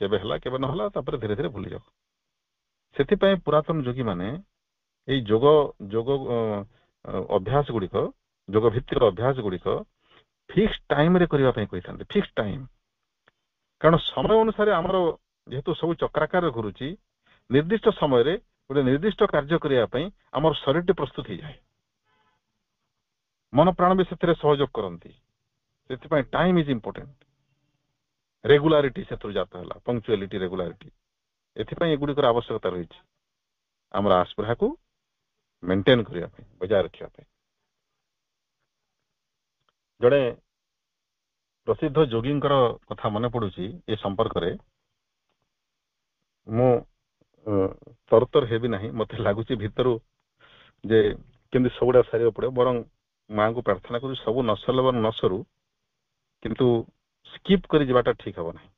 କେବେ ହେଲା କେବେ ନହେଲା, ତାପରେ ଧୀରେ ଧୀରେ ଭୁଲିଯାଉ। ସେଥିପାଇଁ ପୁରାତନ ଯୋଗୀ ମାନେ ଏଇ ଯୋଗ ଅଭ୍ୟାସ ଗୁଡିକ, ଯୋଗ ଭିତ୍ତିକ ଅଭ୍ୟାସ ଗୁଡିକ ଫିକ୍ସ ଟାଇମରେ କରିବା ପାଇଁ କହିଥାନ୍ତି। ଫିକ୍ସ ଟାଇମ, କାରଣ ସମୟ ଅନୁସାରେ ଆମର ଯେହେତୁ ସବୁ ଚକ୍ରାକାରରେ ଘୁରୁଛି, ନିର୍ଦ୍ଦିଷ୍ଟ ସମୟରେ ଗୋଟେ ନିର୍ଦ୍ଦିଷ୍ଟ କାର୍ଯ୍ୟ କରିବା ପାଇଁ ଆମର ଶରୀରଟି ପ୍ରସ୍ତୁତ ହେଇଯାଏ, ମନ ପ୍ରାଣ ବି ସେଥିରେ ସହଯୋଗ କରନ୍ତି। ସେଥିପାଇଁ ଟାଇମ ଇଜ ଇମ୍ପୋର୍ଟାଣ୍ଟ। ରେଗୁଲାରିଟି ସେଥିରୁ ଜାତ ହେଲା, ପଙ୍କ୍ଚୁଆଲିଟି, ରେଗୁଲାରିଟି। ଏଥିପାଇଁ ଏଗୁଡିକର ଆବଶ୍ୟକତା ରହିଛି ଆମର ଆସ୍ପୃହାକୁ ମେଣ୍ଟେନ କରିବା ପାଇଁ, ବଜାୟ ରଖିବା ପାଇଁ। ଜଣେ ପ୍ରସିଦ୍ଧ ଯୋଗୀଙ୍କର କଥା ମନେ ପଡୁଛି ଏ ସମ୍ପର୍କରେ। ମୁଁ ତରତର ହେବି ନାହିଁ, ମତେ ଲାଗୁଛି ଭିତରୁ ଯେ କେମିତି ସବୁଗୁଡା ସାରିବାକୁ ପଡିବ। ବରଂ ମାଙ୍କୁ ପ୍ରାର୍ଥନା କରୁ ସବୁ ନ ସରିଲେ ବରଂ ନ ସରୁ, କିନ୍ତୁ ସ୍କିପ୍ କରି ଯିବାଟା ଠିକ ହବ ନାହିଁ।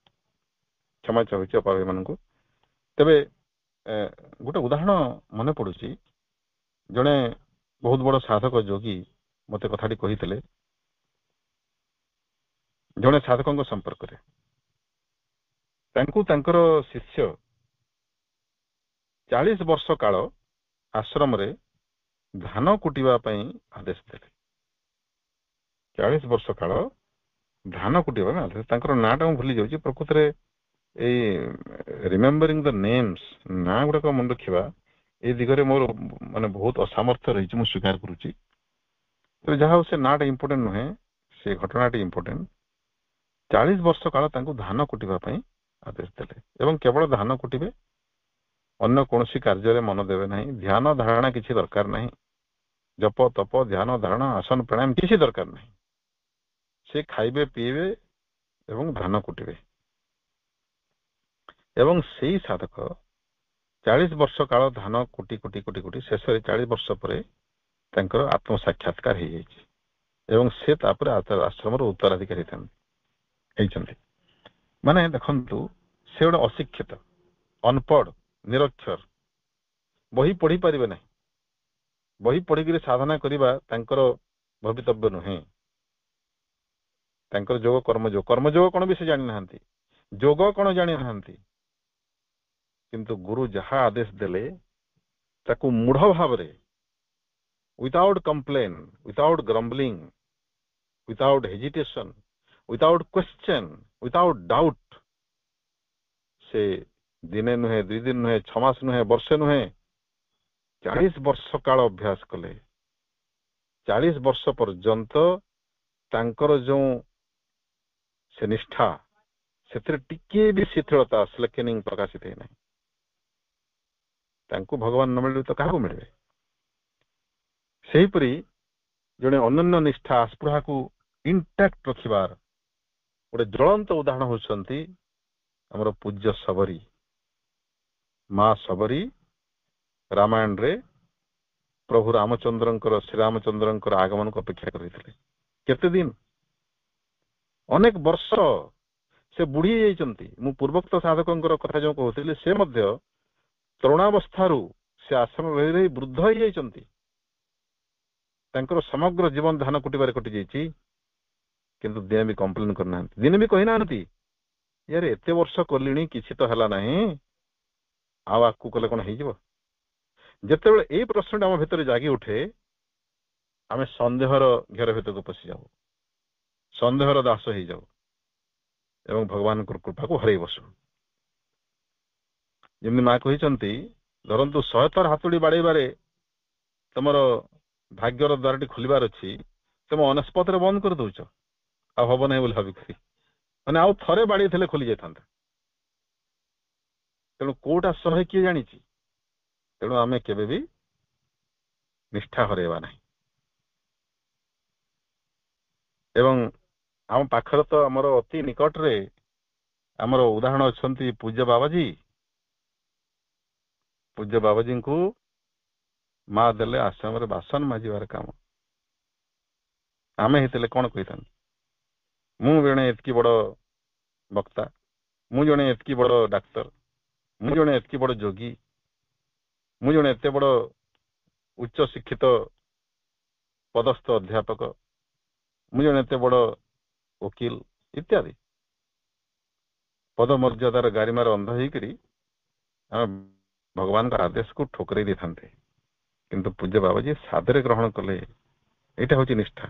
କ୍ଷମା ଚାହୁଁଛି ଅପାଭାଇ ମାନଙ୍କୁ। ତେବେ ଗୋଟେ ଉଦାହରଣ ମନେ ପଡୁଛି। ଜଣେ ବହୁତ ବଡ ସାଧକ ଯୋଗୀ ମତେ କଥାଟି କହିଥିଲେ, ଜଣେ ସାଧକଙ୍କ ସମ୍ପର୍କରେ। ତାଙ୍କୁ ତାଙ୍କର ଶିଷ୍ୟ 40 ବର୍ଷ କାଳ ଆଶ୍ରମରେ ଧାନ କୁଟିବା ପାଇଁ ଆଦେଶ ଦେଲେ। 40 ବର୍ଷ କାଳ ଧାନ କୁଟିବା ପାଇଁ ଆଦେଶ। ତାଙ୍କର ନାଁଟା ମୁଁ ଭୁଲି ଯାଉଛି। ପ୍ରକୃତରେ ଏଇ ରିମେମ୍ବରିଂ ଦ ନେମ୍ସ, ନାଁ ଗୁଡାକ ମନେ ରଖିବା ଏଇ ଦିଗରେ ମୋର ମାନେ ବହୁତ ଅସାମର୍ଥ୍ୟ ରହିଛି, ମୁଁ ସ୍ୱୀକାର କରୁଛି। ତେବେ ଯାହା ହଉ, ସେ ନାଁଟା ଇମ୍ପୋର୍ଟାଣ୍ଟ ନୁହେଁ, ସେ ଘଟଣାଟି ଇମ୍ପୋର୍ଟାଣ୍ଟ। 40 ବର୍ଷ କାଳ ତାଙ୍କୁ ଧାନ କୁଟିବା ପାଇଁ ଆଦେଶ ଦେଲେ ଏବଂ କେବଳ ଧାନ କୁଟିବେ, ଅନ୍ୟ କୌଣସି କାର୍ଯ୍ୟରେ ମନ ଦେବେ ନାହିଁ। ଧ୍ୟାନ ଧାରଣା କିଛି ଦରକାର ନାହିଁ। ଜପ ତପ ଧ୍ୟାନ ଧାରଣା ଆସନ ପ୍ରାଣାୟାମ କିଛି ଦରକାର ନାହିଁ। ସେ ଖାଇବେ ପିଇବେ ଏବଂ ଧାନ କୁଟିବେ। ଏବଂ ସେଇ ସାଧକ 40 ବର୍ଷ କାଳ ଧାନ କୁଟି କୁଟି କୁଟି କୁଟି ଶେଷରେ 40 ବର୍ଷ ପରେ ତାଙ୍କର ଆତ୍ମ ସାକ୍ଷାତକାର ହେଇଯାଇଛି ଏବଂ ସେ ତାପରେ ଆଶ୍ରମର ଉତ୍ତରାଧିକାରୀ ହେଇଛନ୍ତି। ମାନେ ଦେଖନ୍ତୁ, ସେ ଗୋଟେ ଅଶିକ୍ଷିତ, ଅନପଢ, ନିରକ୍ଷର, ବହି ପଢି ପାରିବେ ନାହିଁ। ବହି ପଢିକିରି ସାଧନା କରିବା ତାଙ୍କର ଭବିତବ୍ୟ ନୁହେଁ। ତାଙ୍କର ଯୋଗ କର୍ମଯୋଗ କଣ ବି ସେ ଜାଣିନାହାନ୍ତି, ଯୋଗ କଣ ଜାଣିନାହାନ୍ତି। କିନ୍ତୁ ଗୁରୁ ଯାହା ଆଦେଶ ଦେଲେ ତାକୁ ମୂଢ ଭାବରେ, without complain, without grumbling, without hesitation, without question, without doubt ସେ ଦିନେ ନୁହେଁ, 2 ଦିନ ନୁହେଁ, 6 ମାସ ନୁହେଁ, ବର୍ଷେ ନୁହେଁ, 40 ବର୍ଷ କାଳ ଅଭ୍ୟାସ କଲେ। 40 ବର୍ଷ ପର୍ଯ୍ୟନ୍ତ ତାଙ୍କର ଯୋଉ ସେ ନିଷ୍ଠା, ସେଥିରେ ଟିକେ ବି ଶିଥିଳତା, ସ୍ଲେକେନିଂ ପ୍ରକାଶିତ ହେଇନାହିଁ। ତାଙ୍କୁ ଭଗବାନ ନ ମିଳିଲେ ତ କାହାକୁ ମିଳିବେ? ସେହିପରି ଜଣେ ଅନନ୍ୟ ନିଷ୍ଠା ଆସ୍ପୃହାକୁ ଇଣ୍ଟାକ୍ଟ ରଖିବାର ଗୋଟେ ଜ୍ୱଳନ୍ତ ଉଦାହରଣ ହେଉଛନ୍ତି ଆମର ପୂଜ୍ୟ ଶବରୀ ମା ଶବରୀ ରାମାୟଣରେ ପ୍ରଭୁ ରାମଚନ୍ଦ୍ରଙ୍କର ଶ୍ରୀରାମଚନ୍ଦ୍ରଙ୍କର ଆଗମନକୁ ଅପେକ୍ଷା କରିଥିଲେ। କେତେ ଦିନ? ଅନେକ ବର୍ଷ ସେ ବୁଢୀ ଯାଇଛନ୍ତି। ମୁଁ ପୂର୍ବୋକ୍ତ ସାଧକଙ୍କର କଥା ଯେଉଁ କହୁଥିଲି, ସେ ମଧ୍ୟ ତରୁଣାବସ୍ଥାରୁ ସେ ଆଶ୍ରମ ରହି ରହି ବୃଦ୍ଧ ହେଇଯାଇଛନ୍ତି। ତାଙ୍କର ସମଗ୍ର ଜୀବନ ଧାନ କୁଟିବାରେ କଟିଯାଇଛି, କିନ୍ତୁ ଦିନେ ବି କମ୍ପ୍ଲେନ କରିନାହାନ୍ତି, ଦିନେ ବି କହିନାହାନ୍ତି ୟାର ଏତେ ବର୍ଷ କଲିଣି କିଛି ତ ହେଲା ନାହିଁ, ଆଉ ଆଗକୁ କଲେ କଣ ହେଇଯିବ। ଯେତେବେଳେ ଏଇ ପ୍ରଶ୍ନଟା ଆମ ଭିତରେ ଜାଗି ଉଠେ, ଆମେ ସନ୍ଦେହର ଘେର ଭିତରକୁ ପଶିଯାଉ, ସନ୍ଦେହର ଦାସ ହେଇଯାଉ ଏବଂ ଭଗବାନଙ୍କର କୃପାକୁ ହରେଇ ବସୁ। ଯେମିତି ମା କହିଛନ୍ତି, ଧରନ୍ତୁ 100 ଥର ହାତୁଡ଼ି ବାଡେଇବାରେ ତମର ଭାଗ୍ୟର ଦ୍ୱାରଟି ଖୋଲିବାର ଅଛି, ତମେ ଅନସ୍ପତରେ ବନ୍ଦ କରିଦଉଛ ଆଉ ହବ ନାହିଁ ବୋଲି ଭାବିକରି, ମାନେ ଆଉ ଥରେ ବାଡେଇଥିଲେ ଖୋଲି ଯାଇଥାନ୍ତା। ତେଣୁ କୋଉଟା ସହେ କିଏ ଜାଣିଛି? ତେଣୁ ଆମେ କେବେ ବି ନିଷ୍ଠା ହରେଇବା ନାହିଁ। ଏବଂ ଆମ ପାଖରେ ତ ଆମର ଅତି ନିକଟରେ ଆମର ଉଦାହରଣ ଅଛନ୍ତି ପୂଜ୍ୟ ବାବାଜୀ। ପୂଜ୍ୟ ବାବାଜୀଙ୍କୁ ମା ଦେଲେ ଆଶ୍ରମରେ ବାସନ ମାଜିବାର କାମ। ଆମେ ହେଇଥିଲେ କଣ କହିଥାନ୍ତି? ମୁଁ ଜଣେ ଏତିକି ବଡ ବକ୍ତା, ମୁଁ ଜଣେ ଏତିକି ବଡ ଡାକ୍ତର, ମୁଁ ଜଣେ ଏତିକି ବଡ ଯୋଗୀ, ମୁଁ ଜଣେ ଏତେ ବଡ ଉଚ୍ଚ ଶିକ୍ଷିତ ପଦସ୍ଥ ଅଧ୍ୟାପକ, ମୁଁ ଜଣେ ଏତେ ବଡ ଓକିଲ ଇତ୍ୟାଦି ପଦମର୍ଯ୍ୟାଦାର ଗାରିମାର ଅନ୍ଧ ହେଇକରି ଆମେ ଭଗବାନଙ୍କ ଆଦେଶକୁ ଠୁକରେଇ ଦେଇଥାନ୍ତେ। କିନ୍ତୁ ପୂଜ୍ୟ ବାବାଜୀ ସାଦରେ ଗ୍ରହଣ କଲେ। ଏଇଟା ହଉଛି ନିଷ୍ଠା।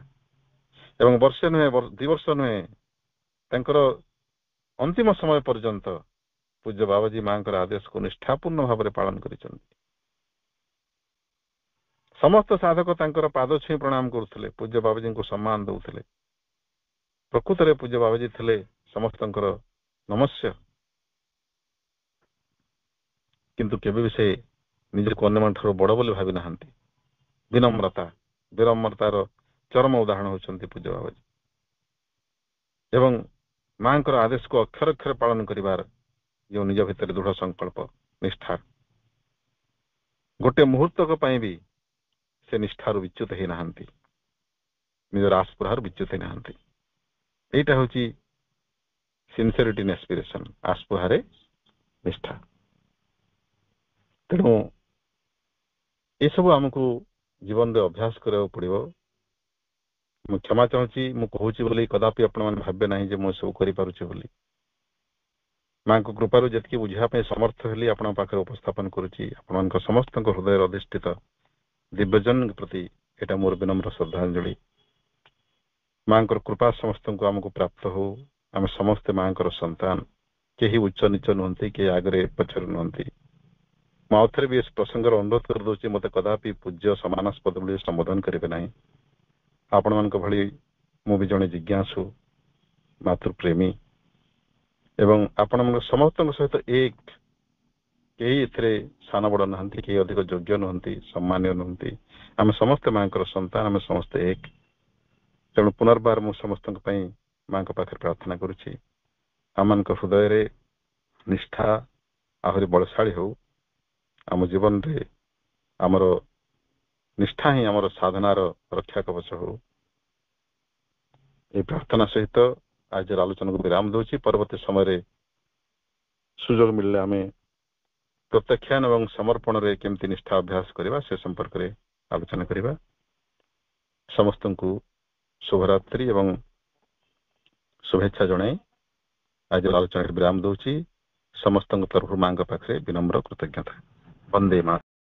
ଏବଂ ବର୍ଷେ ନୁହେଁ, 2 ବର୍ଷ ନୁହେଁ, ତାଙ୍କର ଅନ୍ତିମ ସମୟ ପର୍ଯ୍ୟନ୍ତ ପୂଜ୍ୟ ବାବାଜୀ ମାଙ୍କର ଆଦେଶକୁ ନିଷ୍ଠାପୂର୍ଣ୍ଣ ଭାବରେ ପାଳନ କରିଛନ୍ତି। ସମସ୍ତ ସାଧକ ତାଙ୍କର ପାଦ ଛୁଇଁ ପ୍ରଣାମ କରୁଥିଲେ, ପୂଜ୍ୟ ବାବାଜୀଙ୍କୁ ସମ୍ମାନ ଦଉଥିଲେ। ପ୍ରକୃତରେ ପୂଜ୍ୟ ବାବାଜୀ ଥିଲେ ସମସ୍ତଙ୍କର ନମସ୍ୟ। କିନ୍ତୁ କେବେ ବି ସେ ନିଜକୁ ଅନ୍ୟମାନଠାରୁ ବଡ ବୋଲି ଭାବି ନାହାନ୍ତି। ବିନମ୍ରତାର ଚରମ ଉଦାହରଣ ହେଉଛନ୍ତି ପୂଜ୍ୟ ବାବାଜୀ। ଏବଂ ମାଙ୍କର ଆଦେଶକୁ ଅକ୍ଷର ଅକ୍ଷର ପାଳନ କରିବାର ଯେଉଁ ନିଜ ଭିତରେ ଦୃଢ ସଂକଳ୍ପ, ନିଷ୍ଠା, ଗୋଟେ ମୁହୂର୍ତ୍ତକ ପାଇଁ ବି ସେ ନିଷ୍ଠାରୁ ବିଚ୍ୟୁତ ହେଇନାହାନ୍ତି, ନିଜର ଆସ୍ପୃହାରୁ ବିଚ୍ୟୁତ ହେଇନାହାନ୍ତି। এইটা হচ্ছে ସିନସିୟରିଟି ଇନ୍ ଆସ୍ପିରେସନ୍, ଆସ୍ପୃହାରେ ନିଷ୍ଠା। ତେଣୁ ଏସବୁ ଆମକୁ ଜୀବନରେ ଅଭ୍ୟାସ କରିବାକୁ ପଡିବ। ମୁଁ କ୍ଷମା ଚାହୁଁଛି, ମୁଁ କହୁଛି ବୋଲି କଦାପି ଆପଣମାନେ ଭାବିବେ ନାହିଁ ଯେ ମୁଁ ଏସବୁ କରିପାରୁଛି ବୋଲି। ମାଙ୍କ କୃପାରୁ ଯେତିକି ବୁଝିବା ପାଇଁ ସମର୍ଥ ହେଲି ଆପଣଙ୍କ ପାଖରେ ଉପସ୍ଥାପନ କରୁଛି। ଆପଣମାନଙ୍କ ସମସ୍ତଙ୍କ ହୃଦୟରେ ଅଧିଷ୍ଠିତ ଦିବ୍ୟଜନଙ୍କ ପ୍ରତି ଏଇଟା ମୋର ବିନମ୍ର ଶ୍ରଦ୍ଧାଞ୍ଜଳି। ମାଙ୍କର କୃପା ସମସ୍ତଙ୍କୁ ଆମକୁ ପ୍ରାପ୍ତ ହଉ। ଆମେ ସମସ୍ତେ ମାଙ୍କର ସନ୍ତାନ, କେହି ଉଚ୍ଚ ନିଚ ନୁହନ୍ତି, କେହି ଆଗରେ ପଛରେ ନୁହନ୍ତି। ମୁଁ ଆଉ ଥରେ ବି ଏ ପ୍ରସଙ୍ଗର ଅନୁରୋଧ କରିଦେଉଛି, ମୋତେ କଦାପି ପୂଜ୍ୟ ସମାନାସ୍ପଦ ବୋଲି ସମ୍ବୋଧନ କରିବେ ନାହିଁ। ଆପଣମାନଙ୍କ ଭଳି ମୁଁ ବି ଜଣେ ଜିଜ୍ଞାସୁ, ମାତୃପ୍ରେମୀ ଏବଂ ଆପଣମାନଙ୍କ ସମସ୍ତଙ୍କ ସହିତ ଏକ। କେହି ଏଥିରେ ସାନ ବଡ ନାହାନ୍ତି, କେହି ଅଧିକ ଯୋଗ୍ୟ ନୁହନ୍ତି, ସମ୍ମାନୀୟ ନୁହନ୍ତି। ଆମେ ସମସ୍ତେ ମାଙ୍କର ସନ୍ତାନ, ଆମେ ସମସ୍ତେ ଏକ। ତେଣୁ ପୁନର୍ବାର ମୁଁ ସମସ୍ତଙ୍କ ପାଇଁ ମାଙ୍କ ପାଖରେ ପ୍ରାର୍ଥନା କରୁଛି, ଆମମାନଙ୍କ ହୃଦୟରେ ନିଷ୍ଠା ଆହୁରି ବଳଶାଳୀ ହଉ। ଆମ ଜୀବନରେ ଆମର ନିଷ୍ଠା ହିଁ ଆମର ସାଧନାର ରକ୍ଷା କବଚ ହଉ। এই ପ୍ରାର୍ଥନା ସହିତ ଆଜିର ଆଲୋଚନାକୁ ବିରାମ ଦେଉଛି। ପରବର୍ତ୍ତୀ ସମୟରେ ସୁଯୋଗ ମିଳିଲେ ଆମେ ପ୍ରତ୍ୟାଖ୍ୟାନ ଏବଂ ସମର୍ପଣରେ କେମିତି ନିଷ୍ଠା ଅଭ୍ୟାସ କରିବା ସେ ସମ୍ପର୍କରେ ଆଲୋଚନା କରିବା। ସମସ୍ତଙ୍କୁ ଶୁଭରାତ୍ରି ଏବଂ ଶୁଭେଚ୍ଛା ଜଣାଇ ଆଜିର ଆଲୋଚନାରେ ବିରାମ ଦେଉଛି। ସମସ୍ତଙ୍କ ତରଫରୁ ମାଙ୍କ ପାଖରେ ବିନମ୍ର କୃତଜ୍ଞତା। ବନ୍ଦେ ମାତରମ୍।